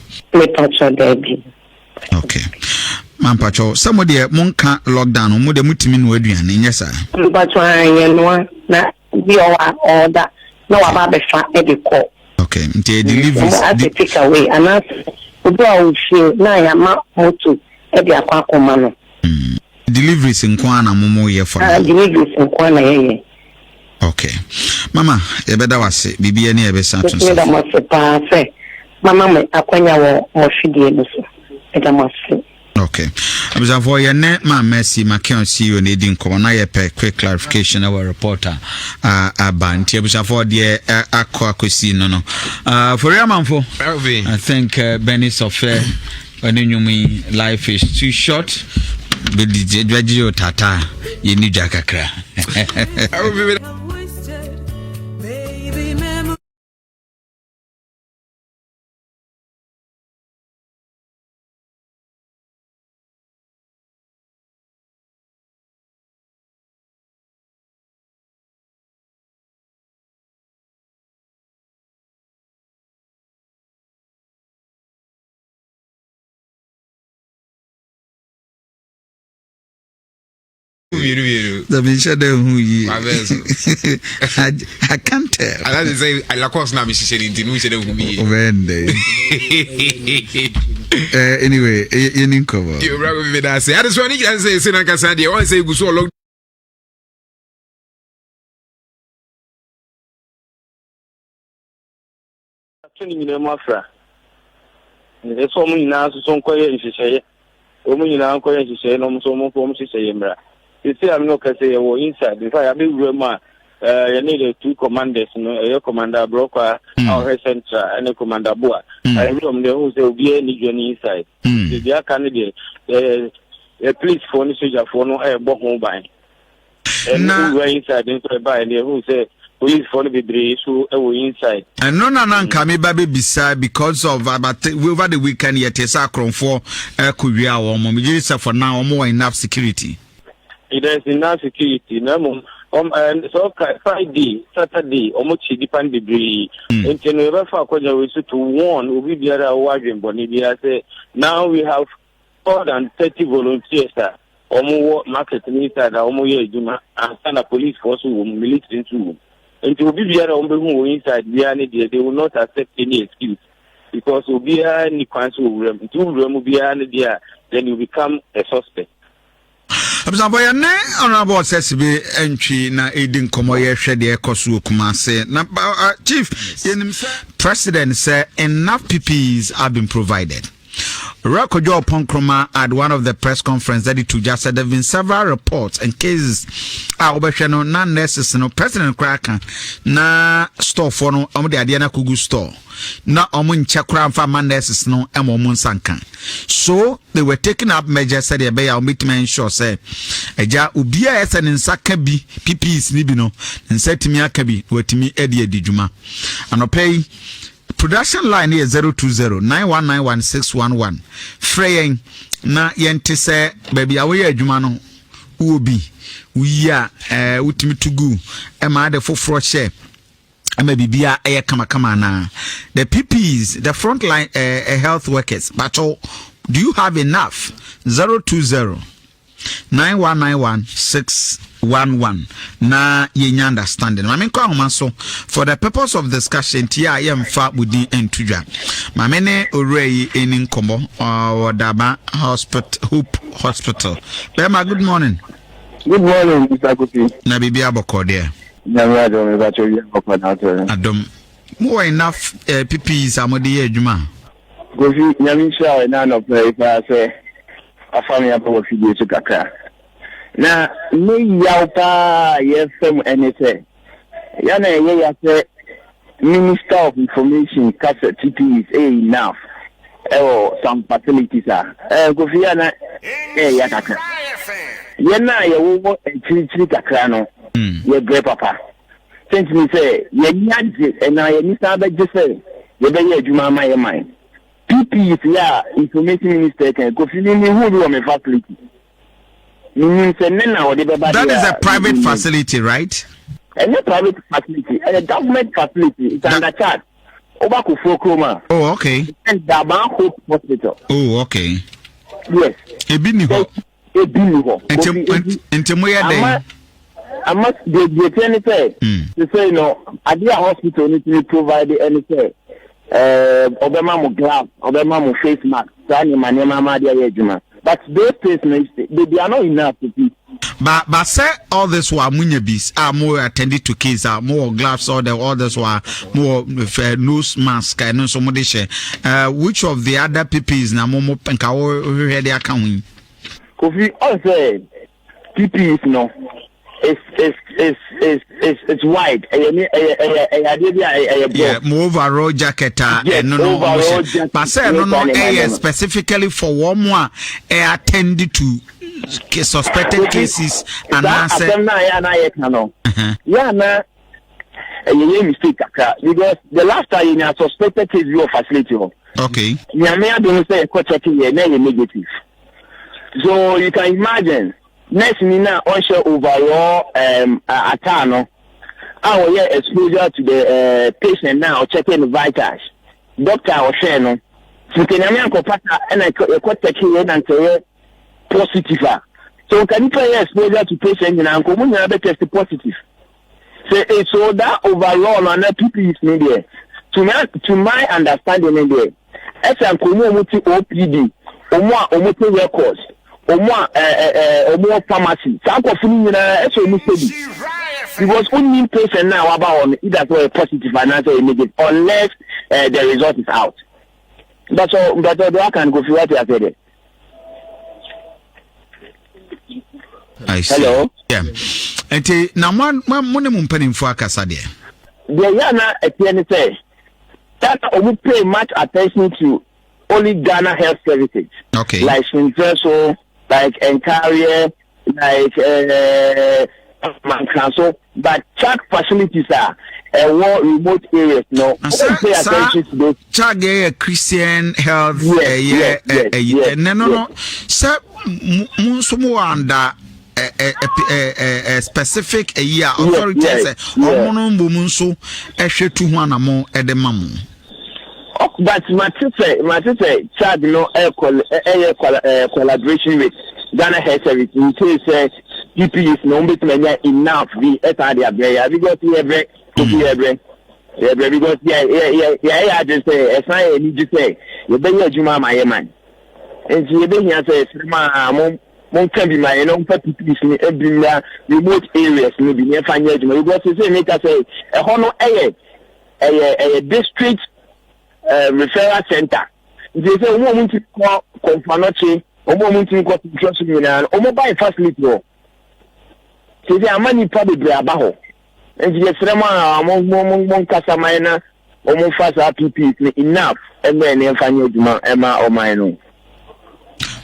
Okay. Mampacho, somebody Monka lockdown or Mude Mutimin Wedrian, yes, sir. But I be order. No, about the fact that they call. Okay, the delivery take away and that's. Deliveries in Kwana Momo ye for deliveries in Kwana ye. Okay. Mama, you better was it. Bibi any ebe santos. Mama akwanya wo fidie so. Eda mase. Okay. Abza for your net ma Mercy Makion see you needing corona ye pe quick clarification our reporter abanti abza for the akwa kwesi no. For your manfo. I think Benny Sofe when you mean life is too short. But the Dwaji Tata you need jakakra. The Bishop who you I can't tell. I say I like us now, Mrs. Shellington, who said who be anyway, you didn't cover. You rather me that say I just want to say Senaca Sandy, I want to say go so long. There's so many now, so quiet, she say. Woman, you know, quiet, she say, no, so more from she say, you see, I'm not going to say, oh, inside. If I have been Roma, you need 2 commanders, a commander broker, our central, and a commander boa. I am the who say, be any journey inside. The candidate, a police phone, soldier phone, or a book mobile. And who inside, and by the who say, police phone be brave, so inside. And no, come baby beside because of about over the weekend, yet is a crown for Korea or Mommy for now, more enough security. It is enough security. No, and so Friday, Saturday, almost depend degree. And can never to warn will be the other wagon Bonibia say now we have more than 30 volunteers or more market inside or more Juma and stand a police force who military into. And to be the other who inside the they will not accept any excuse because will be any council room, 2 room will be there, then you become a suspect. Abzaboya ne honorable sesibe entry na edin komo ye hwede ekoso kumase na chief yenim president say enough PPEs have been provided. Rakojo Ponkroma at one of the press conference that he took just said there have been several reports and cases obeshano na nurses no president Kraka na store for no omo de ade na kugu store na omo nchekura mfa nurses no emo omo nsanka so they were taking up measures said they be ya omo to ensure say eja ubia ese nsaka bi PPEs ni bi no nsatimi aka bi watimi edi adijuma anopay. Production line is 020-9191-611. Freying na yente se baby away adwuma no uobi we are utimi tugu ema de foforo share ema bibia eye kama na the PPs the frontline health workers but do you have enough 020-9191-611 na yenya understanding. Mame kwa humanso for the purpose of discussion tia I am fa budi entudwa. Mame ne orei eni nkombo Wadaba Hope Hospital. Bema good morning. Good morning, Mr. Kuti. Na bibi aboko there. Adom. More enough PPs amodi adwuma. Gofi nyamisha na no play pa say afami apa wo fidie so kakra na me yaw pa yefem enese ya na ya say Minister of Information kasa TP is enough some facilities Kofi na ya kaka ye na ye wo chiri kakra no ye bre papa since me say ye nyadze na ye ni sabe je say ye be ye adwuma ma ye man PP is ya Information Minister kan Kofi ni hu bi o me facility that is a private facility, right? And a private facility, a government facility. It's under charge. Oh, okay. And Daban Hope Hospital. Oh, okay. Yes. Ebiniho. I must the anything to say no. Adia Hospital needs to provide anything. Obama glass, Obama face mask. Sani manema madia yejuma. But those places, they are not enough to be. But say all this were munyabis are more attended to kids, are more gloves, or the others were more nose mask and so much. Which of the other PPs na momo penka or they are coming? Kofi also PPs no. It's wide. Yeah, more overall jacket and no. But say no specifically for one more attended to suspected cases and answer. Yeah, na you mistake because the last time you suspected case your facility. Okay. You may don't say checking here negative. So you can imagine. Next mina onshare overall atano. Our yeah exposure to the patient now checking vitals. Doctor or share no. So can I pata and I got checking and say positive. So can you play exposure to patient and common test positive. So that overall and people is media. To my understanding in there. As a community OPD, omo records. Omo pharmacy. Because only patient now about either a positive financial negative unless the result is out. That's all. That's all. I can go through what you said. I see. Hello. Yeah. And now one penny for Casadia. The Yana at say that we pay much attention to only Ghana Health Services. Okay. Like Shinverso, like Encaria, like Mancanso, but check facilities are more remote areas. No, pay attention to those. Check Christian Health. Yes. No. Sir, Munsumu under a specific year authorities. Omono eshetu hwana mo edemamu. But my sister, child, collaboration with Ghana Health Service in case PP is no bit enough. We at the area because I just say as I need to say you better Juma my man. And you be here say Mon can be my own people in remote areas maybe near Fanya Juma. You got to say make us say a honor a district referral center. They say woman to call Confanoche, or woman to call Trust Union, or mobile facility. They say money probably abajo. And the Frema among Casamina, or more fast PPs enough, and then Emma or mine.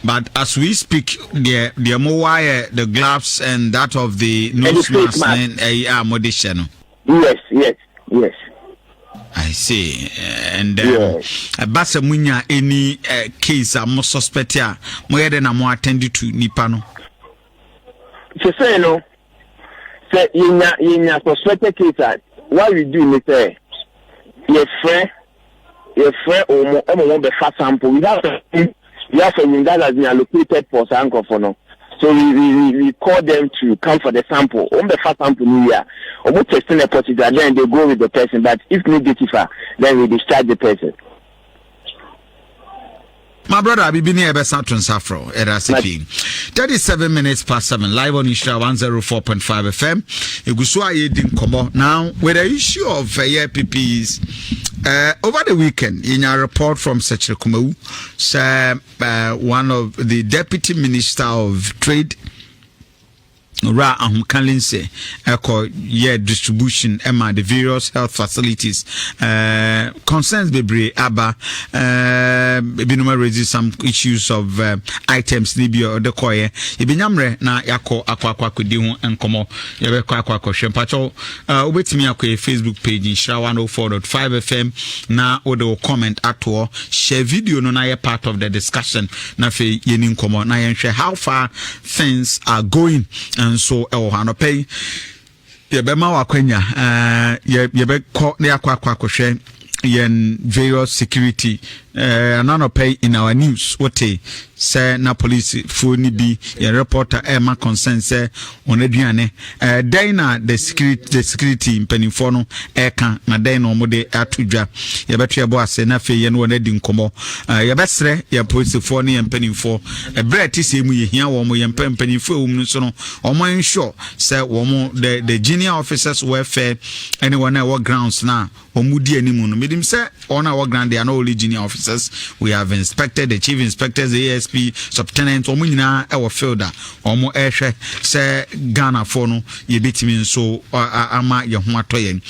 But as we speak, the more wire, the gloves and that of the nose mask and modification. Yes. I see. And Basa Munya any case I'm suspect here, more than I'm more attended to Nipano. So say no. Say in a suspected case, what we do is say your friend or the fast sample. We have that has been allocated for Sankofono. So we call them to come for the sample. On the first sample new year, almost testing the positive, then they go with the person. But if negative, then we discharge the person. My brother, I've been here about Saturn Safro, RCP. 37 minutes past 7, live on Isha 104.5 FM. Egusua Yedin Komo. Now, with the issue of PPs, over the weekend, in a report from Secretary Kumau, one of the Deputy Minister of Trade, ra ahumkalense eko ye distribution ema the various health facilities concerns bebre aba ebinuma raise some issues of items ni bi the koye ebinyamre na yakọ akwa kodi ho enkomo ye be kwa hwempacho obetimi akọ Facebook page Nhyira 104.5 FM na odo comment ato share video no na ye part of the discussion na fe yeni nkomo na ye hwe how far things are going and so pay ye be ma wakwanya ye be ko na yakwa hwe yen various security pay in our news what say na police phone bi ye reporter ma concern say onaduane then na the security mpanimfo no eka na then no mo de atodwa ye beto ye bo ase na fe ye no na di nkomo ye besre ye police phone ye mpanimfo breti se mu ye hia wo mo ye mpanimfo wo mu so no omo ensure say wo mo the junior officers welfare anyone na work grounds na omu di animu no medim say on our ground they are no only junior officers. We have inspected the chief inspectors, the ASP, subtenants, omunyina our fielder, omo ehwe se Ghana for no ye bitimi so ama ye ho atoyen.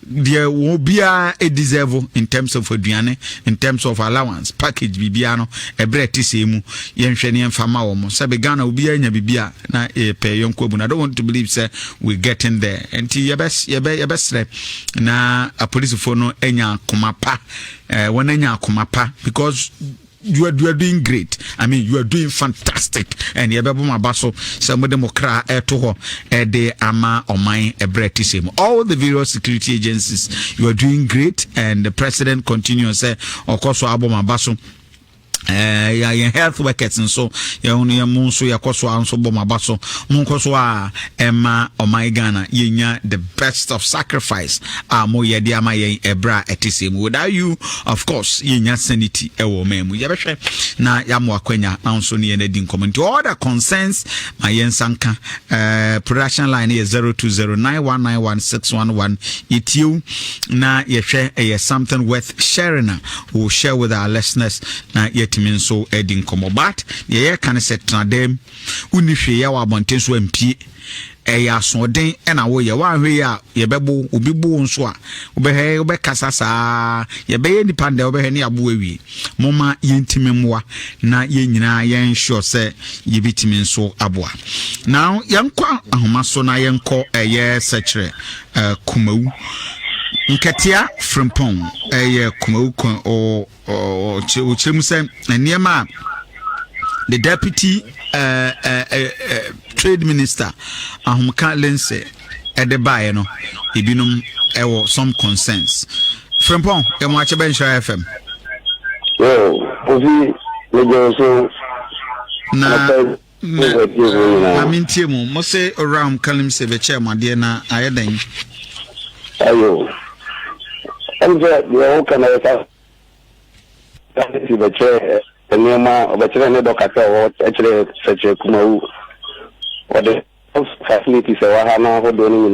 There will be a deserve in terms of aduane, in terms of allowance, package bibiano, e breti semu, yenhwe ne mfama omo. Sabe Ghana will be anya bibia na pe yonko bu. I don't want to believe say we getting there. Enti ye best na a police for no enya komapa. When enya komapa because you are doing great. I mean, you are doing fantastic. And yebebo mabaso some democrat to ho de ama omai ebretisem. All the various security agencies, you are doing great, and the president continues say okoso abo mabaso ya health workers and so ya unu ya munso ya koso anso bo mabaso munkoso a ema Ghana yenya the best of sacrifice mo ye dia ma ye ebra etisem. Without you, of course, yenya sanity ewo memu ya behwe na ya mo akwanya anso ne na di comment. All the concerns my yensanka production line is 0209191611 itu na ye hwe something worth sharing. We'll share with our listeners na mean so edin komo but ye can set na dem unihwe ya wa bonten so ampie ya so den na wo ye wa hwe ya ye bebo obi bu nso a obe kasa saa ye be ye nipa de obe he ne abo awie moma yentime mwa na ye nyina ye ensure se ye bitimi nso aboa now yenkwa ahoma so na yenko ye sechere kumawu nkatia frimpon kumawu o Chemuse Niema, the deputy trade minister, Ahumka Lense, at the Bayano, Ibinum, some concerns. Frimpon, and watch a bench FM. Well, I mean, Timu, Mose around Kalim Seveche, my dear, I then. Ayo, and the can I that is the chair, and Nema, the chair, and the doctor, actually, such a Kumu, or the facilities of Wahana, who doing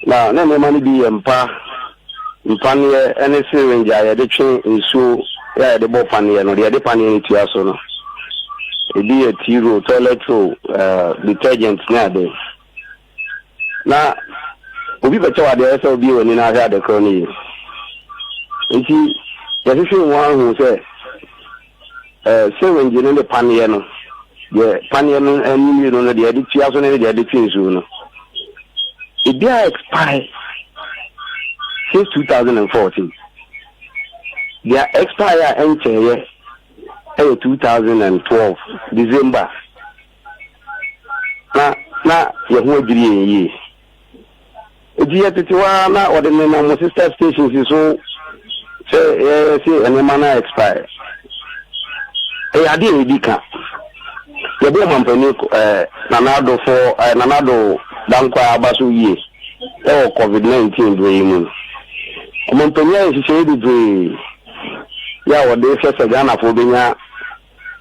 now, no money be empa, in Pania, any syringe, I had a chain in Sue, the Bopania, and the other Pania in Tiasono. It be a Tiro, toilet roll, detergent nowadays. Now, we better what the SOB when in our had a crony. You see, the one who said, syringe in the Paniano, the Paniano, and you know, the edit Tiason and the editing soon. It did expire since 2014. Their expire enter 2012 December. Now you won't be in ye. Titiwana or the name of sister stations is so say and the manner expire. I didn't decap. The Bowman Nanado for Nanado Dankwa Abasu ye or COVID-19 dream. Montonia is shady dream. Yeah, what they say Ghana for being a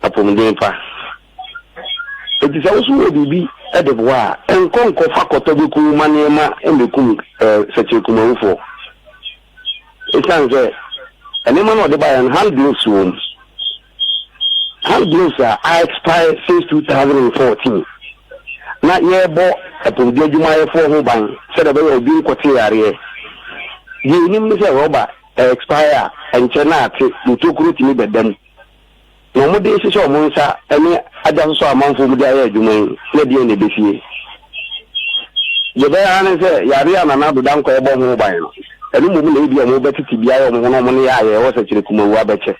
Pumdempa. It is also a baby at the war and conquer Fakotobiku Maniema and the Kum such a Kumufo. It sounds like a name of the buy and hand gloves wounds. Hand gloves are expired since 2014. na yɛbɔ apɔmudi adwumayɛfoɔ ho ban sɛdeɛ bɛyɛ obi nkɔte yareɛ yɛnim ne sɛ rɔba expire ɛnkyɛ na ate ntokuro tumi bɛda mu na ɔmo de hyehyɛ ɔmo nsa ɛne agya soso amanfoɔ mu de ayɛ adwuma yi na deɛ na ɛbɛfie yɛbɛyɛ ne sɛ yareɛ a nana doda nkɔ ɛbɔ ho ban no ɛno mmom na ebi a ɔmo bɛtete biara ɔmo ho na ɔmo ne yɛ ayɛ ɛwɔ sɛ kyerɛ kumawu abɛkyɛ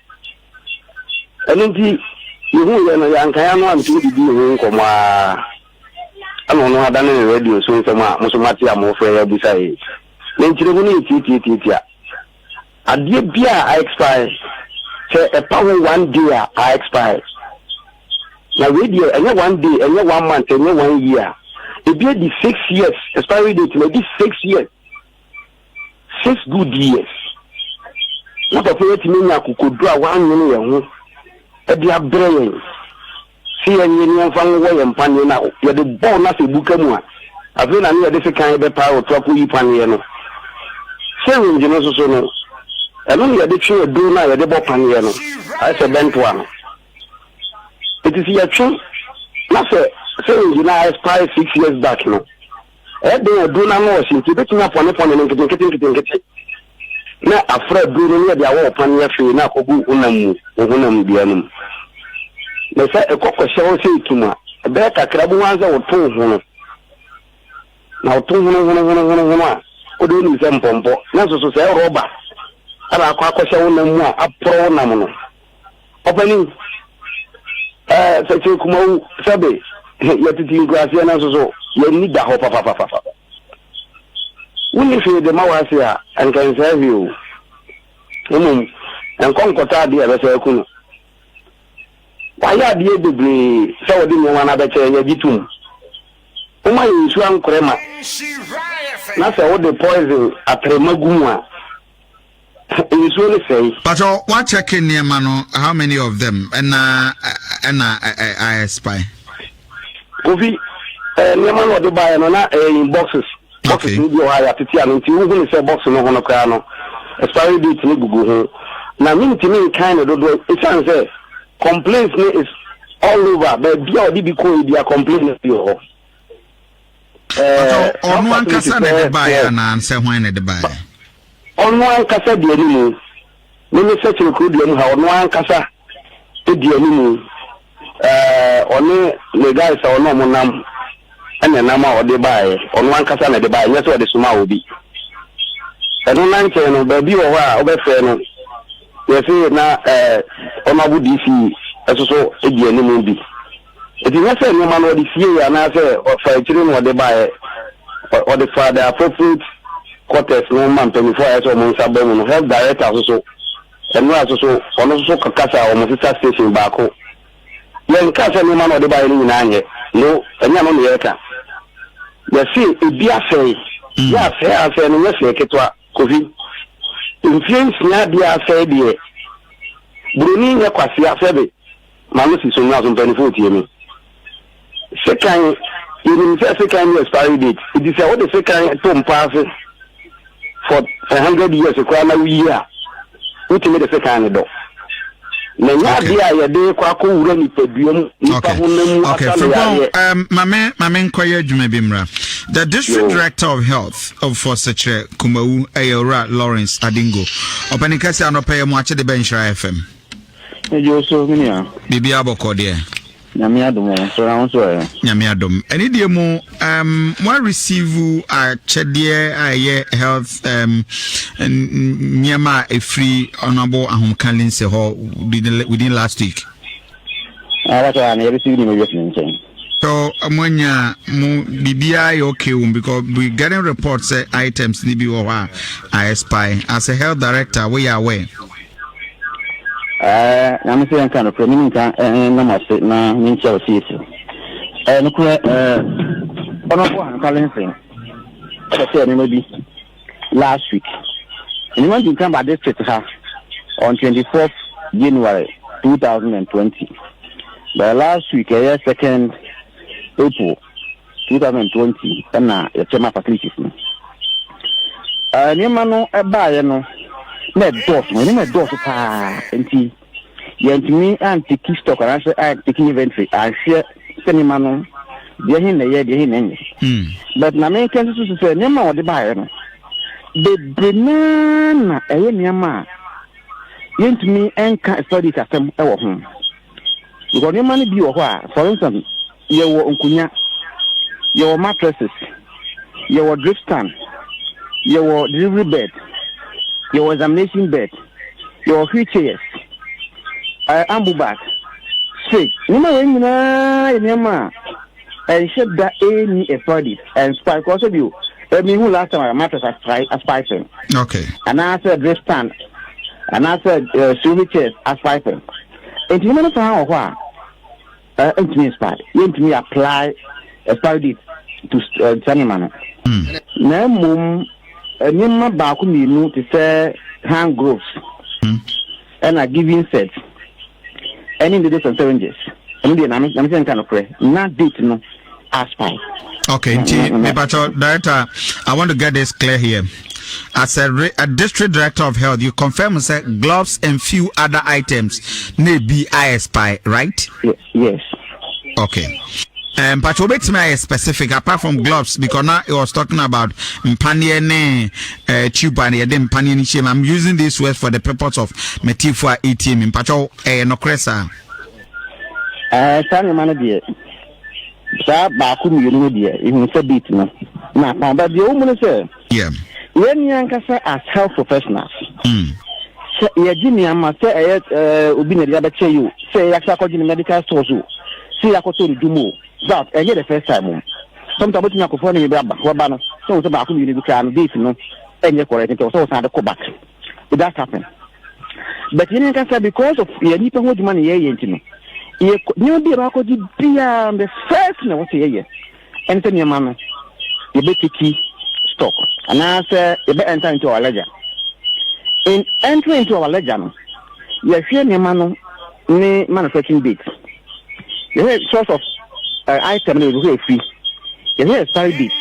ɛno nti yehu yɛ no yɛankan ano a ntumi didi yehu nkɔmmɔ a ana ɔno adane ne radio so nsɛm a moso mate a mofrɛ yɛ abusa yi na nkyerɛ mu no yɛtietietieti a adeɛ bia a expire sɛ ɛpa ho 1 day a expire na radio ɛnyɛ 1 day ɛnyɛ 1 month ɛnyɛ 1 year ebi di 6 years expiry date na di 6 years 6 good years na papa yɛtumi nya akokoduru a wanwene yɛn ho ɛde abrɛ yɛn si yɛn yɛn fa wɔ yɛn paneɛ na yɛde bɔɔ na sɛ buka mu a afei na ne yɛde sekan bɛpa o trɔko yi paneɛ no sɛ wɛngye no soso no ɛno ne yɛde twe ɛdo na yɛde bɔ paneɛ no ayɛ sɛ bɛntoa no ɛti si yɛtwe na sɛ wɛngye na expire 6 years back no ɛde ɛdo na no ɔsi nti bɛtumi apɔnepɔne no nketenkete na afra do no yɛde awɔ paneɛ fee na akɔgu honam bia no mu na sɛ ɛkɔkɔhyɛ wo sɛ ɛtum a ɛbɛyɛ kakra bo wan sɛ woto ho no na woto hono a wode wonim sɛ mpɔmpɔ na nso so sɛ ɛrɔba ana akɔhyɛ wo nam mu a aporɔ wo nam no ɔpani sɛ kyerɛ kumawu sɛbe yɛtete nkuraseɛ no nso so yɛnni da hɔ papapapaapa woni fee de ma wase a ankansa hwe o mmom nkɔnkɔtɔ adeɛ a bɛsɛ aku no wayɛ adeɛ bebree sɛ wɔde nneɛma no abɛkyɛ yɛgye tom woma yɛ nsu ankorɛ ma na sɛ wode poison atrɛma gu mu a nsuo no sɛe Pacho, what checking nneɛma no, how many of them ɛna I spy Kofi nneɛma no wɔde baeɛ no na in boxes boxes no bi wɔ ha yɛatete a no nti wohu ne sɛ box no ho no koraa no expiry date no gugu ho na mentimi nkan no dodoɔ ɛsiane sɛ complaints no is all over baabi a ɔde bi kɔɔ bi a complaint no bi wɔ hɔ ɔno ankasa na de baeɛ anaa sɛ hwan na de baeɛ ɔno ankasa di animu meme sɛ kyerɛ kuro di anim ha ɔno ankasa di animu ɔne ne guys a ɔno ɔmo nam ɛna nam a ɔde baeɛ ɔno ankasa na de baeɛ nyɛ sɛ ɔde soma a obi ɛno na nkyɛn no baabi wɔ hɔ a ɔbɛfrɛ no yɛsɛ na ɔno abo DC ɛso so di animu bi ɛti nyɛ sɛ nneɛma no ɔde fie anaasɛ ɔfa akyire no ɔde baeɛ ɔde fa the appropriate quarters no man mpanyinfoɔ a yɛsɛ ɔmo nsa bɔ mu no health director soso ɛno a soso ɔno soso kakasa ɔmo sister station baako yɛn kasa nneɛma na ɔde baeɛ no nyinaa nyɛ no ɛnyɛ no na yɛka yɛse ebi afɛe yɛ afɛe no nyɛ sɛ ketewa kofi mfie nsia deɛ afɛe deɛ buroni nyɛ kwase afɛbe ma no si so no aso mpanyinfoɔ tie mi sekan yɛnim sɛ sekan yɛ expiry date ɛti sɛ wode sekan to mpaase for 100 years kwa na wi a wotime de sekan ne do na nya dia ya de kwa ko wura ni paduam nipa ho namu asa mame nkoye adwuma bi mra the district director of health of Fosache Kumawu Ayora Lawrence Adingo opening kasi anope mu ache de Benshira FM ejo so minia bibi aboko de nyame adom so ran so nyame adom eni de mu one receive a chede aye health nyama a free honorable ahomkalin se ho within last week that's why I receive ni me so amanya mu bibia okay because we getting reports say items ni bi wo ha I spy as a health director we are aware I'm saying kind of prominent na mase na mincha osisi no kure honorable Collins say maybe last week and when you come by district on 24th January 2020 the last week 2nd April 2020 na yɛtɛma facilities no nneɛma no ɛbaeɛ no na ɛdɔɔso paa nti yɛntumi antiki stock anaasɛ antiki inventory ahwɛ sɛ nneɛma no deɛ hin na yɛ deɛ hin na nyɛ but na me kan so sɛ nneɛma wɔde baayɛ no bebree na ɛyɛ nneɛma a yɛntumi ɛnka studies asɛm ɛwɔ ho because nneɛma no bi wɔ hɔ a for instance yɛwɔ nkunya yɛwɔ mattresses yɛwɔ drip stand yɛwɔ delivery bed yɛwɔ examination bed yɛwɔ wheelchairs ambu bag straight nneɛma wɔ nyinaa yɛ nneɛma a ɛnhyɛ da ɛni studies and spike also bi o ɛmi hu last time a mattress aspiping okay anaasɛ drip stand anaasɛ wheelchairs aspiping nti nneɛma no saa wɔ hɔ a ntumi inspire yɛntumi apply studies to sanima no na mmom nneɛma baako mmienu te sɛ hand gloves ɛna giving set ɛne needles and syringes ɛno deɛ na me sɛ nka nokorɛ na date no aspire. Okay, Mepacho, Director, I want to get this clear here. As a district director of health, you confirm that gloves and few other items may be ISPI, right? Yes. Okay. Pacho, wait me specific apart from gloves because now it was talking about mpaniene tube and then mpaniene. I'm using this word for the purpose of Metifa ATM. Pacho, no cresa. Sorry, man, sa baako mmienu deɛ ehun sɛ beat no na pa ba deɛ o mu no sɛ yɛn yankasa as health professionals sɛ yɛgye nneɛma sɛ ɛyɛ obi na yɛde abɛkyɛ yi o sɛ yɛakasa akɔgye ne medical stores o sɛ yɛakɔtɔ ne dum o that ɛnyɛ the first time o sometimes wobɛtumi akɔfoɔ ne yɛbi aba wɔba no sɛ wo sɛ baako mmienu bi koraa no date no ɛnyɛ correct nti wɔ sɛ wo san de kɔ back it does happen but yɛn yankasa because of yɛn nipa ho adwuma ne yɛyɛ nti no you be about the first no what say and then your man you be key stock and I say you be enter into our ledger in entering into our ledger you hear your man ne manufacturing date you hear source of item you hear free you hear expiry date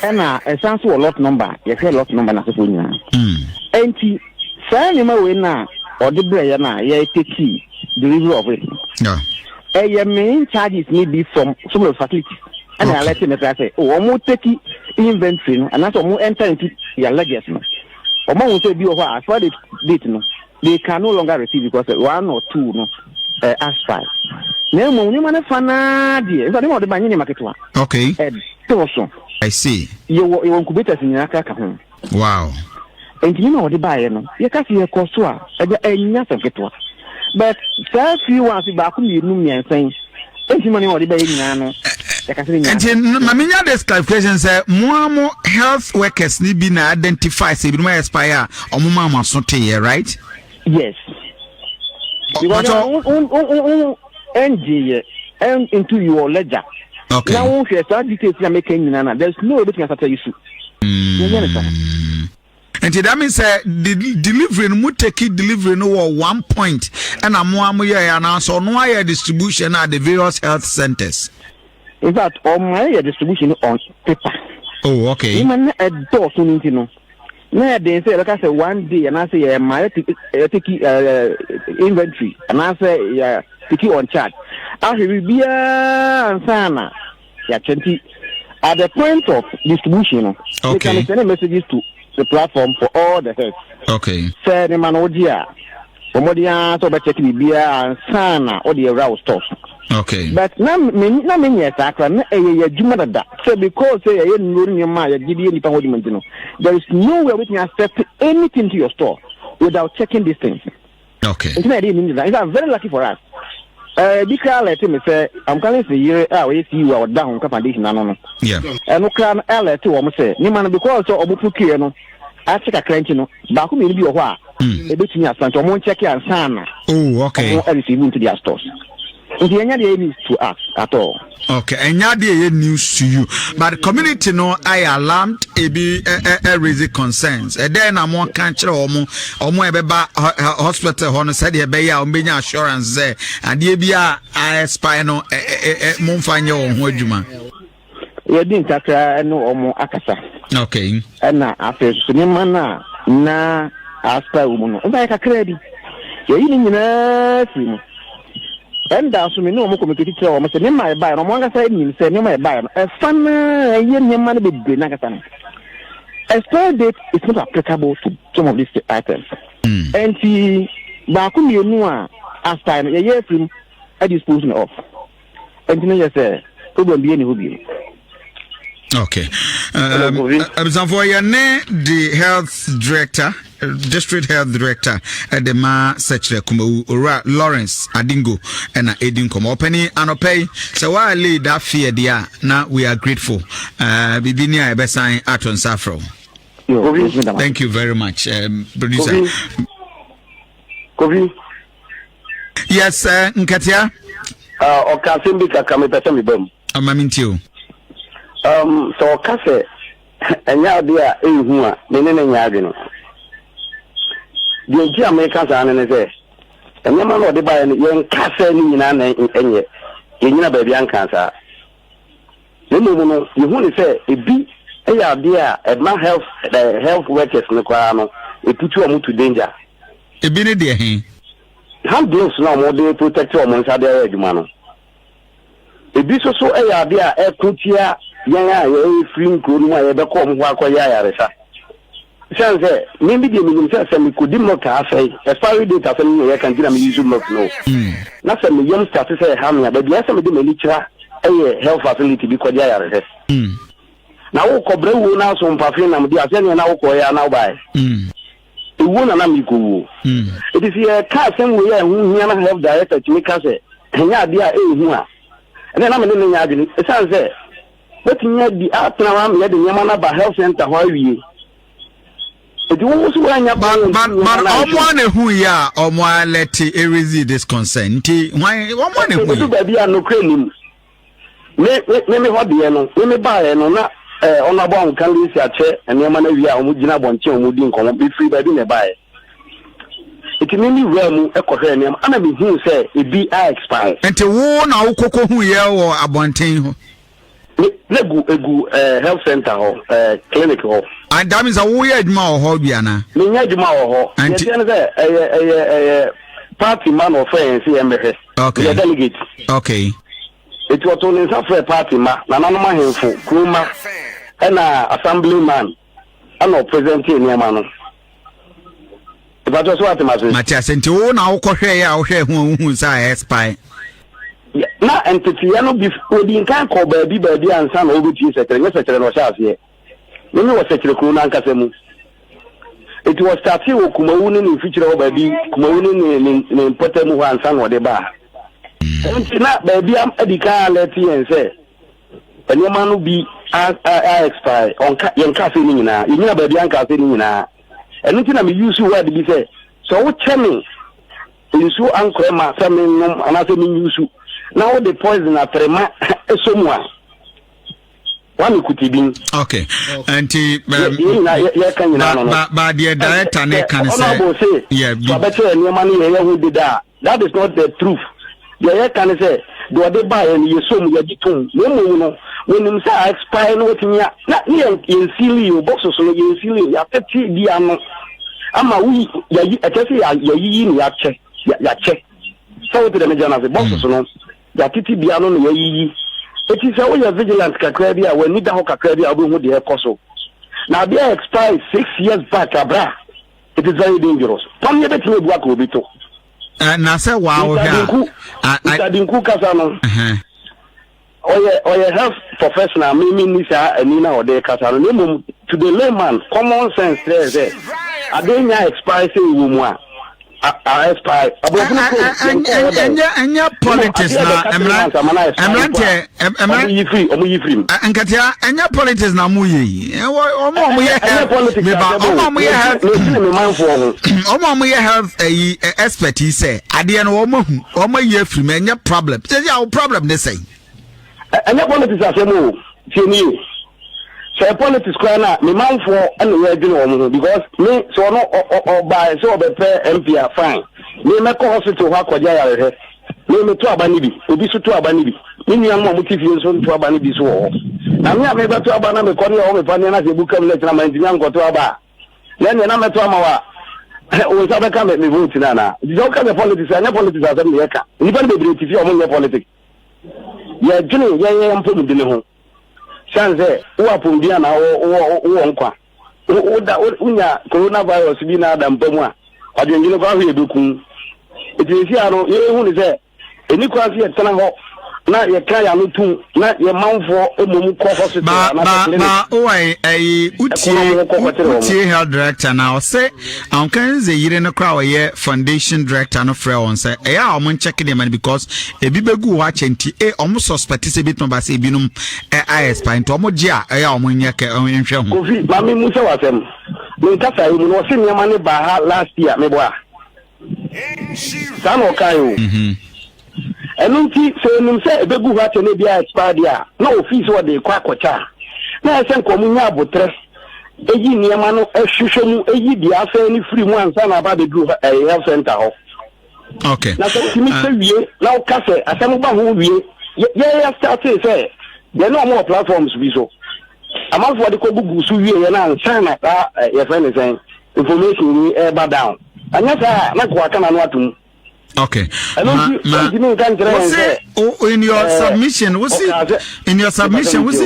and a sense of lot number you hear lot number na so nya enti say ni ma we na or the breya na you take key delivery of it. Yeah. Your main charges may be from some of the facilities. And I let him say, oh, almost take inventory, and that's almost enter into your legacy. Or more say, be over as far as they can no longer receive because one or two aspire. No more, you man, fana, dear. But the money market one. Okay. I see. You incubators in your car. Wow. And you know what the buyer, you can't see a cost, and nothing get one. But so few ones back you know me and saying money or the baby nano. And Mamina disqualification say more health workers need be identified say my expire or mama sote right? Yes. And into your ledger. Okay. Now if you start details you making nana, there's no way to tell you so. And that means the delivery no take delivery no 1 point and amu and also no distribution at the various health centers. In fact, all my distribution on paper. Oh, okay. Even a door to no. Now they say like I say one day and I say my take inventory and I say take on charge. I will be and sana. Yeah, 20 at the point of distribution. Okay. You can send messages to the platform for all the heads. Okay. Say the man odia. Omodia so be check the beer and sana or the rouse stores. Okay. But na me yes akra na eye juma da. So because say you know your ma you give you nipa hodiment no. There is no way we can accept anything to your store without checking these things. Okay. It's very lucky for us. Bika let me say I'm calling the year we see you our down foundation no. Yeah. And no can let to am say ni man because so obupukie no I check a crunch no ba ko me bi o ho a e betumi asante o mo check and sana. Oh, okay. O receive into their stores. It is news to us at all. Okay, and yadi news to you. But the community no I alarmed raise concerns. And then I'm more country or more hospital on said ya umbenya assurance there and ye be I spy no monfanyo hojuma. You didn't kakra no omo akasa. Okay. And after Sunimana na aspire woman. And I kakra di. You na and that's me no more communicate to almost in my buy no more say him say no my buy a fun yen money be nagatan. Expiry date is not applicable to some of these items. And the Bakum you know as time a year from a disposal of. And you know say problem be any hobby. Okay. The health director, district health director at the Ma Secretary Kumu Lawrence Adingo and Edin Kom opening and pay. So while lead that fear there, now we are grateful. Bibinia Besign Aton Safro. Thank you very much, producer. Kofi. Yes, Nkatia. Okasimbi kakamepesa mibem. Amamintio. So kase enya dia ehu a menene nya ade no die ji America sa ne se enya ma no de ba ne yen kase ni nyina na enye yenyina ba bia nka sa ne mu no yehu ne se ebi eya dia ma health workers ne kwa no eputu omu to danger ebi ne de he hand gloves na mo de protect omu nsa de adwuma no ebi so eya dia ekutia yaya ye free ko no ya be ko mo akoya yaresa sense maybe the minister say me could not cafe expiry date after me ya kan gina me use milk no na say me yam start say ha me ba bia say me de me lichira health facility bi ko dia yaresa na wo ko brewu na so mpafe na me dia say na wo ko ya na wo bai ewu na me ko wo it is here car say we ya hu hia na health director ti me ka say nya dia ehu a na me ne nya ade sense what you be out now? I'm the Yamana Health Center. How are you? But who ya or more let erase this consent. Why one baby are no crane. Maybe what the no, let me buy and on a bomb can we see a chair and Yamana via Mujina Bonchi Mudin come be free by being a buy. It may be well a coherent. I mean, who say it be expired. And to warn our cocoa who ya or a bontain. Health center clinic ho and that means a weird ma ho biana me nya djuma ho and party man of friends here okay delegate okay it was only for party man na no ma hemfo kuma na assemblyman and president ni ma no but so what Matias enti wo na wo kohwe ya wo hwe hu sa spy na entity ya no bi odi nkan ko baabi ansa na obetie secretary no sha afie me was secretary kunu na nkasa mu it was starting wo kumawu ni feature wo baabi kumawu ni potamu ho ansa na ode ba enti na baabi am edika let yen say enema no bi a expire onka yen ka fe ni nyina nyina baabi anka fe ni nyina enti na me use word bi say so wo chemi insu ankre ma fa me nom anase me use now the poison after ma somewhere one kutibin okay and but the director ne can say yeah better any money who did that is not the truth the can say do they buy and you so you ditun no when him say expire no tinya na yen silly you box so yen silly ya peti di am ama we ya ekesi ya yi ni ya che so to the major of box so no ya titi bia no no yayi eti say we are vigilant kakra bia we need ho kakra bia obo hu de ekoso na bia expire 6 years back abra it is very dangerous pam ye betime bu aka obito na say wow I dinku kasa no oye health professional me ni sa ani na ode kasa no mum to the layman common sense say adenya expire say wo mu a expire enya politics na Nkatia enya politics na mu yi omo ye health expertise say ade no omo ye free me enya problem say ya problem dey say enya politics asemo tieni say politics kwa na me manfo and we adwene omo because me so no buy so be pay MP fine me me ko hospital ho akwaja yare me to abani bi obi so to abani bi ni nua mo motifi so to abani bi so ho na me be to abana me ko ne o me pa ne na se buka me na man ntinya ngoto aba na ne na me to amawa o sa be ka me vote na na di o ka me politics anya politics asem me ka ni ba be TV o mo politics ya junu ya mpo mu dine ho sanze wo apondi na wo nkwa unya coronavirus bi na adam pamu a adwenjine kwa hwe bekun etisi aro ye hu ni se eni kwa se tena ho na ye ka ya no tu na ye manfo emom ko hospital na oi utie health director na o se an kan ze yire no kra ye foundation director no frɛ on se e ya o mon check the man because e bi begu wa chenti o mo suspect se bit no ba se binum IS pint o mo gia e ya o mon nyeke nhwɛ ho kofi ma me mu se wasem me kasa yi mu no se nyama ne ba ha last year me boa sano kayo enunti se num se ebegu ha te ne bia expired ya na office wo de kwa akocha na ese nko mu nya abotre eyi niema no ehwehwe mu eyi di afa ni free mu ansa na ba de du health center ho okay na so kimi se wie na o kase asem ba ho wie ye start say there no more platforms bi so amafo de ko gugu su wie ye na ansa na ye friend say information ni e ba down anya sa na ko aka na no atum. Okay. In your submission, was it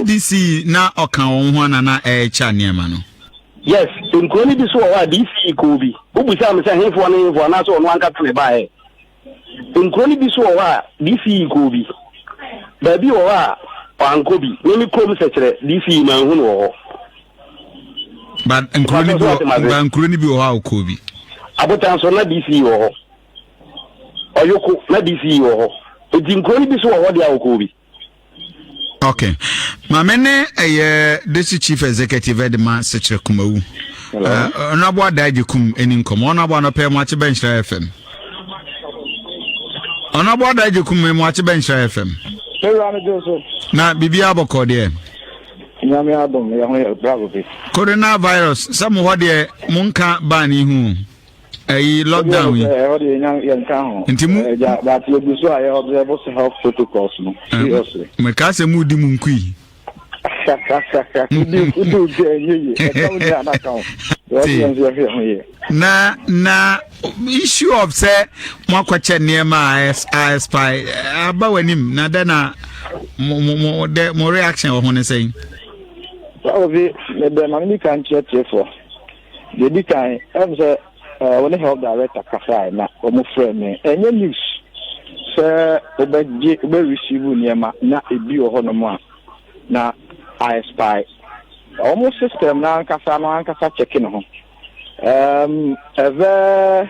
DC na okan ho na cha niema no? Yes, in Kroni bi so wa DC ko bi. Ubu sa me say hefo na so no anka tene ba e. In Kroni bi so wa DC ko bi. Ba bi wa anko bi. Me kom se kire DC ma hu no ho. But in Kroni bi wa ko bi. Abotan so na DC ho. Oyoko na DC wo ejinkroni bi so wo de awokobi. Okay. Mamene this chief executive Edema Sechere Kumawu. Onabo adaje kum eni nkom. Onabo no pe mo Bench FM. Onabo adaje kum mo Bench FM. Na bibia aboko de. Nyame adom ya ho bravo bi. Coronavirus some ho de munka ba ni hu. Lockdown Intimu but you do so I observe health protocols no seriously me ka se mu di mu nkui na issue of say mwakwache niema IS spy aba wanim na da na mo reaction ho ne say obi the man can check for the dikai am say when the health director kasa na omo frame me enye news say obeje receive niema na ebi ohonom a na I spy almost system na kasa checking ho over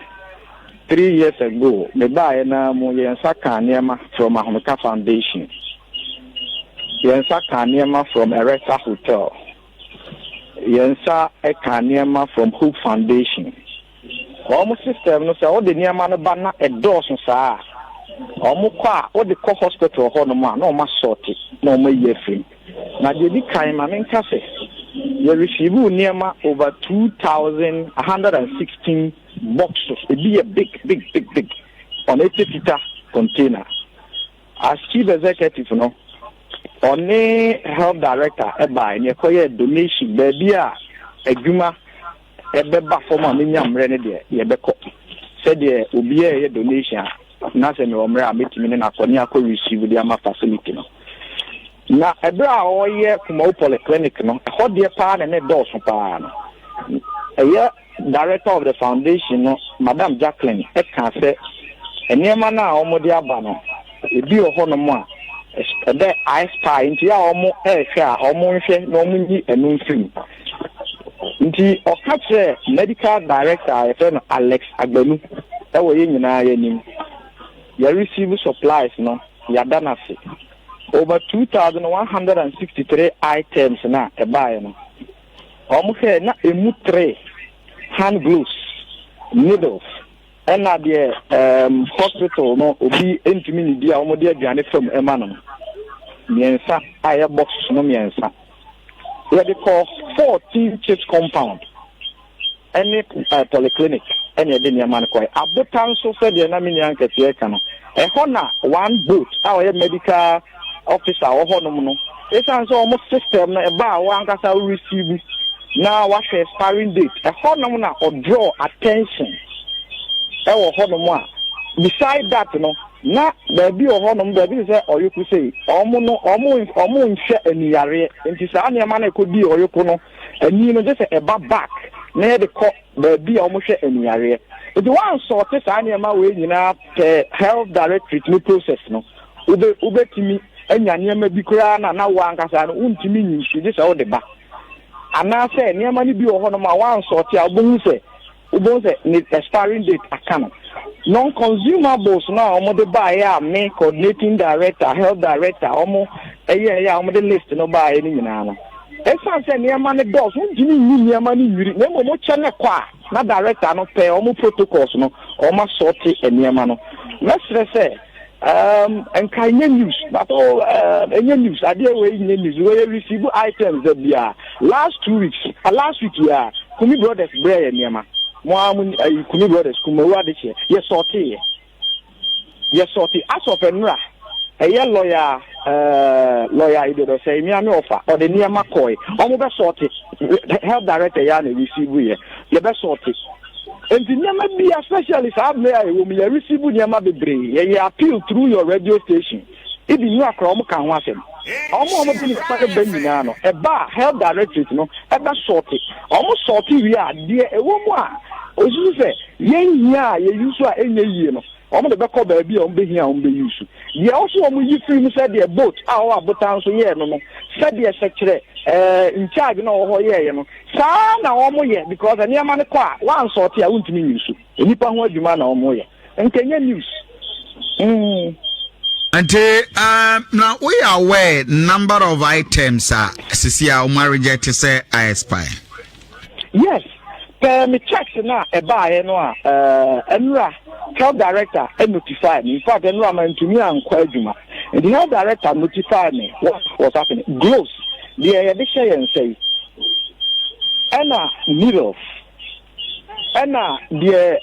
3 years ago me buy na mo yensa kan niema from Ahomeka Foundation yensa kan niema from Eresa Hotel yensa kan niema from Hope Foundation. Almost system no say all the niema no ba na edoso saa omo kwa all the hospital ho no ma na o ma sort na o ma yefrim na de di kan ma men ka say you receive niema over 2,116 boxes it be a big on a 50-liter container as chief executive no on a health director e buy ne koye donation baby a adwuma ebeba form a nyamre ne de yebeko said the obi e donation na se me omre a metimi ne na koni akọ receive the ama facility no na ebra o ye kuma polyclinic no ho de pa na ne do so pa no eye director of the foundation no Madam Jacqueline e kan se eniema na omode aba no ebi ho no mo a ebe I spy nti ya omo e hwe a omo nhwe na omo nyi enu mfim nti okache medical director efeno Alex Agbenu e wo ye nyina ya nim ya receive supplies no ya danase over 2,163 items na e buy no omo he na emu 3 hand gloves needles and na the hospital no obi entumi ni dia omo de aduane from ema no miensa aye box no miensa we dey call 14 church compound any polyclinic any de niam an koy abotan so fe de na me nyan kete ka no e ho na one boat our medical officer o ho no no e san so almost system na e ba wa ankasa receive na wahwɛ expiring date ɛhɔ na draw attention ɛwɔ hɔ beside that no na baabi wɔ hɔ baabi sɛ ɔyoko sei ɔmo nhwɛ aniyare nti saa nneɛma no ɛkɔdi ɔyoko no ani no gye sɛ ɛba back na yɛde kɔ baabi a ɔmo hwɛ aniyare nti wansɔɔte saa nneɛma wei nyinaa pɛ health directorate no process no wobɛtumi anya nneɛma bi koraa na wo ankasa no wontumi nyinsu gye sɛ wode ba anaasɛ nneɛma no bi wɔ hɔ a wansɔɔte a wobɛhu sɛ ne expiring date aka no non-consumables na ọmọdé báyìí me coordinating director health director ọmọ ọmọdé list no báyìí ní nyinaa no ẹsan sẹ nneɛma ne dɔs wọn jìnnì nyi nneɛma ne yiri na emu kyɛ ne kɔ a na director no pɛ ɔmo protocols no ɔmo asɔɔte nneɛma no mɛsrɛ sɛ nka nye news bato enye news adeɛ wei nye news wei receive items bia last week ya Kumi Brothers brɛ yɛ nneɛma Kumi Brothers kumawu adekyɛ yɛ sɔɔte as of enra ɛyɛ lawyer idodo sɛ emi ofa ɔde nneɛma kɔɛ ɔmo bɛ sɔɔte health director ya na receive yɛ bɛ sɔɔte nti nneɛma bi especially saa abɛɛ a ɛwɔ mu yɛ receive nneɛma bebree yɛ appeal through your radio station ibi nyu akora ɔmo ka ho asɛm ɔmo bi nipa ɛbɛ nyinaa no ɛba health directorate no ɛbɛ sɔɔte ɔmo sɔɔte wie adeɛ ɛwɔ mu a osusu sɛ yɛn hia a yɛyi so a ɛnyɛ yie no ɔmo de bɛkɔ baabi a ɔmo bɛhia a ɔmo bɛyi so deɛ ɔso ɔmo yi firi mu sɛdeɛ boat a ɔwɔ abotan so yɛɛ no sɛdeɛ sɛkyerɛ in charge na ɔwɔ hɔ yɛɛyɛ no saa na ɔmo yɛ because nneɛma no kɔ a wansɔɔte a wontumi nyi so nipa ho adwuma na ɔmo yɛ nkɛnyɛ news Nti na we are aware number of items sisi a ɔmo reject sɛ expire. Yes. Me checks na eba no a enra health director notify me. In fact enra man to me ankwa adwuma. And the health director notified me what was happening. Gloves the edition and say ena needles ena the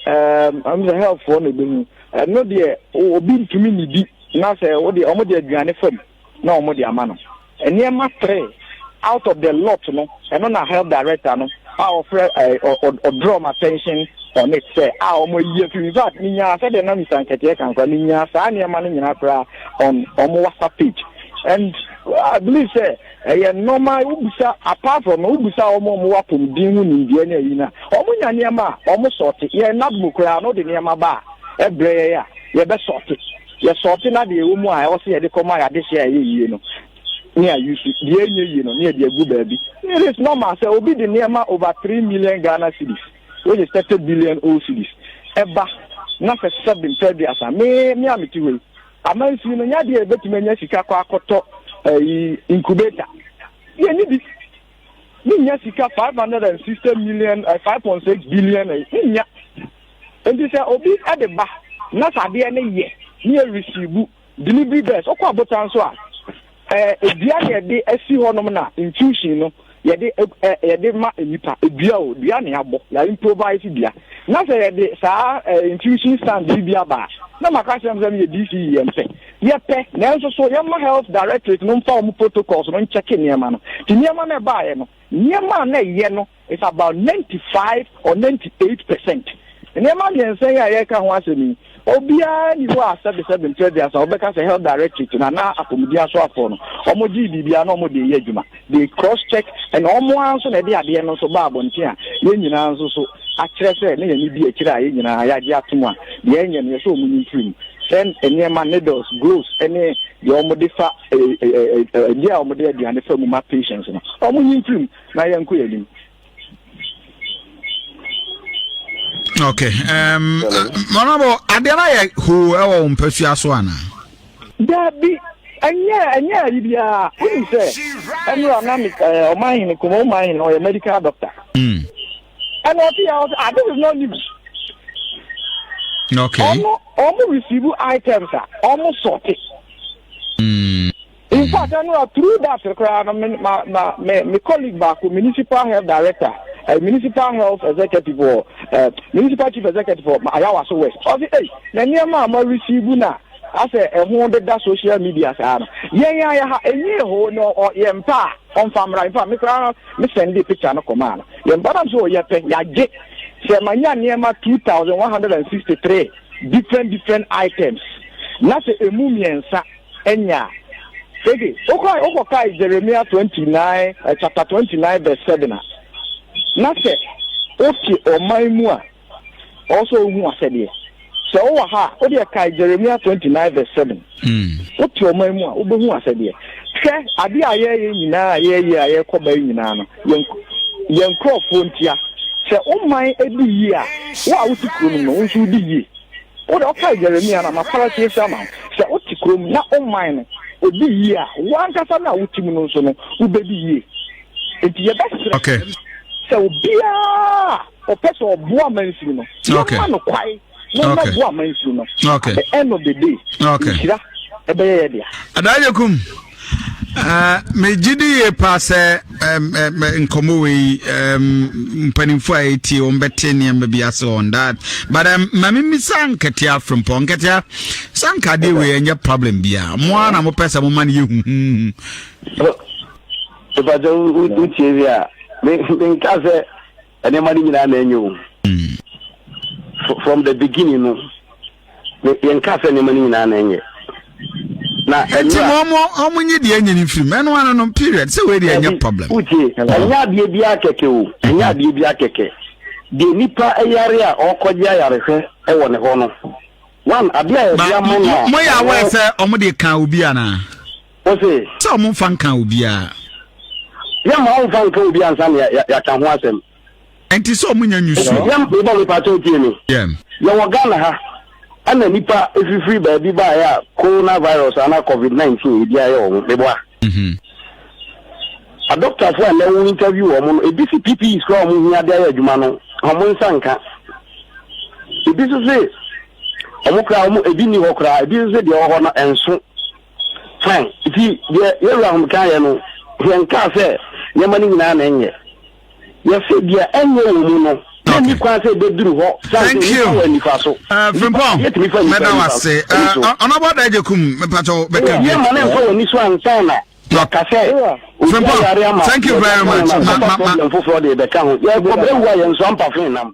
I'm the health for no be no the obi to me ni na say o de omo de aduane fam na omo de ama no. Enema 3 out of the lot no eno na health director no or draw my attention on it say in fact ninya said the name sankete kan kwa ninya sa niama no nyina kra on WhatsApp page and I believe say normal ubusa apart from ubusa omo wapom din hu ni die na yi na omo nya niama omo sorte ye nabmu kra no de niama ba ebre ya ye be sorte ye sorte na de ewu mu a o se ye de koma ya de share ye yie no near you the enye no near the good baby. It is normal. So will be the near over 3 million Ghana cedis, which is 30 billion old cedis. Eba, not a 7 30 as a me am it way. A man see no yadi bet menya sika kwa koto incubator. Yeah, need it. Ninya sika 560 million 5.6 billion ninya. And this obi at the back. Not a be any year. Near receive delivery best. Okwa botan so edua yɛde asi hɔ nom na infusion no yɛde ma nipa edua o dua ne abɔ ya improvise dua na sɛ yɛde saa infusion stand bi aba na maka sɛm yɛ DC yɛpɛ nanso so yɛma health directorate no mfa ɔmo protocols no ncheck nneɛma no ti nneɛma na ɛbaayɛ no nneɛma na ɛyɛ no is about 95 or 98%. Nneɛma mmiɛnsa yi a yɛka ho asɛm obia ni ho a 7 30 asa obeka say health directorate na akomudi aso afọ no omo GBBia na omo de ye adwuma they cross check and omo anso na de ade no so ba abonte a ye nyina anso so akyerɛ sɛ ne ye bi akyerɛ a ye nyina ya de atom a de ye nyina so omo ni film then enema needles gloves ene de omo de fa dia omo de aduane fa mu ma patients no omo ni film na ye nko yalim. Okay. Manabo, adena ye who ewo mpesua so ana. Dabi anya ibia woni say enro na me o man ni ko o man no medical doctor. And what this is not news. Okay. Almost receive items almost sorted. In fact, I know through that my colleague back, municipal health director, municipal health executive or municipal chief executive for Ayawaso West. I say, hey, na niama ma receive na I say a hundred that social media say yeah ho no yempa on family me send the picture no command yempa so yepe ya get say manya niema 2163 different items na say emumiensa enya okay okay Jeremiah 29 chapter 29 verse 7 na say okay omaimu a also hu asede so o ha o de kai Jeremiah 29 verse 7 okay omaimu a obehu asede hwe ade aye nyina aye koba nyina no yen crofo ntia se o man edi yi a wo a wotikrom no nso di yi o de kai Jeremiah na mafara tie sama se wotikrom na o man no obi yi a wan kasa na wotim no nso no ubedi yi enti ye best okay so bia o peso boa mansi no okay no kwai no boa mansi no okay at the end of the day okay ebe ye dia adayekum me gidi e passe nkomo we mpanimfo a eti o mbete ne mbi ase on that but mami mi sankatia from ponkatia sankade we enye problem bia mo ana mo pesa mo man ye hu to ba jo utie bia me nka se ene mani nyina na enyo from the beginning no me nka se ene mani nyina na enye na omo nyi de enye ni film eno anu no period say we de enye problem utie enya bia bia keke o enya bia bia keke de nipa ayare a okoje ayare hwe e wo ne ho no one abia bia mo ya we say omo de kan obi ana o say so omo fan kan obi a ya ma on fan kan obi ansa ya kan ho asem enti so omo nya nyusu ya mbe ba we pato tie ni ya wo Ghana ha ana nipa free baby ba ya coronavirus ana covid-19 idi ayo wo be boa a doctor for na wo interview wo no e BCPP is from hu ade ayo adwuma no omo nsanka e bi so say omo kra omo e bi ni ho kra e bi so say de ho na enso fine ti ye ra hom kan ye no yen ka say ye mani nyina na enye ye se dia enye wo mu no thank you Frimpong mena wase onabo da jekum mepato beka ye mane fo ni so ansana Frimpong thank you very much ma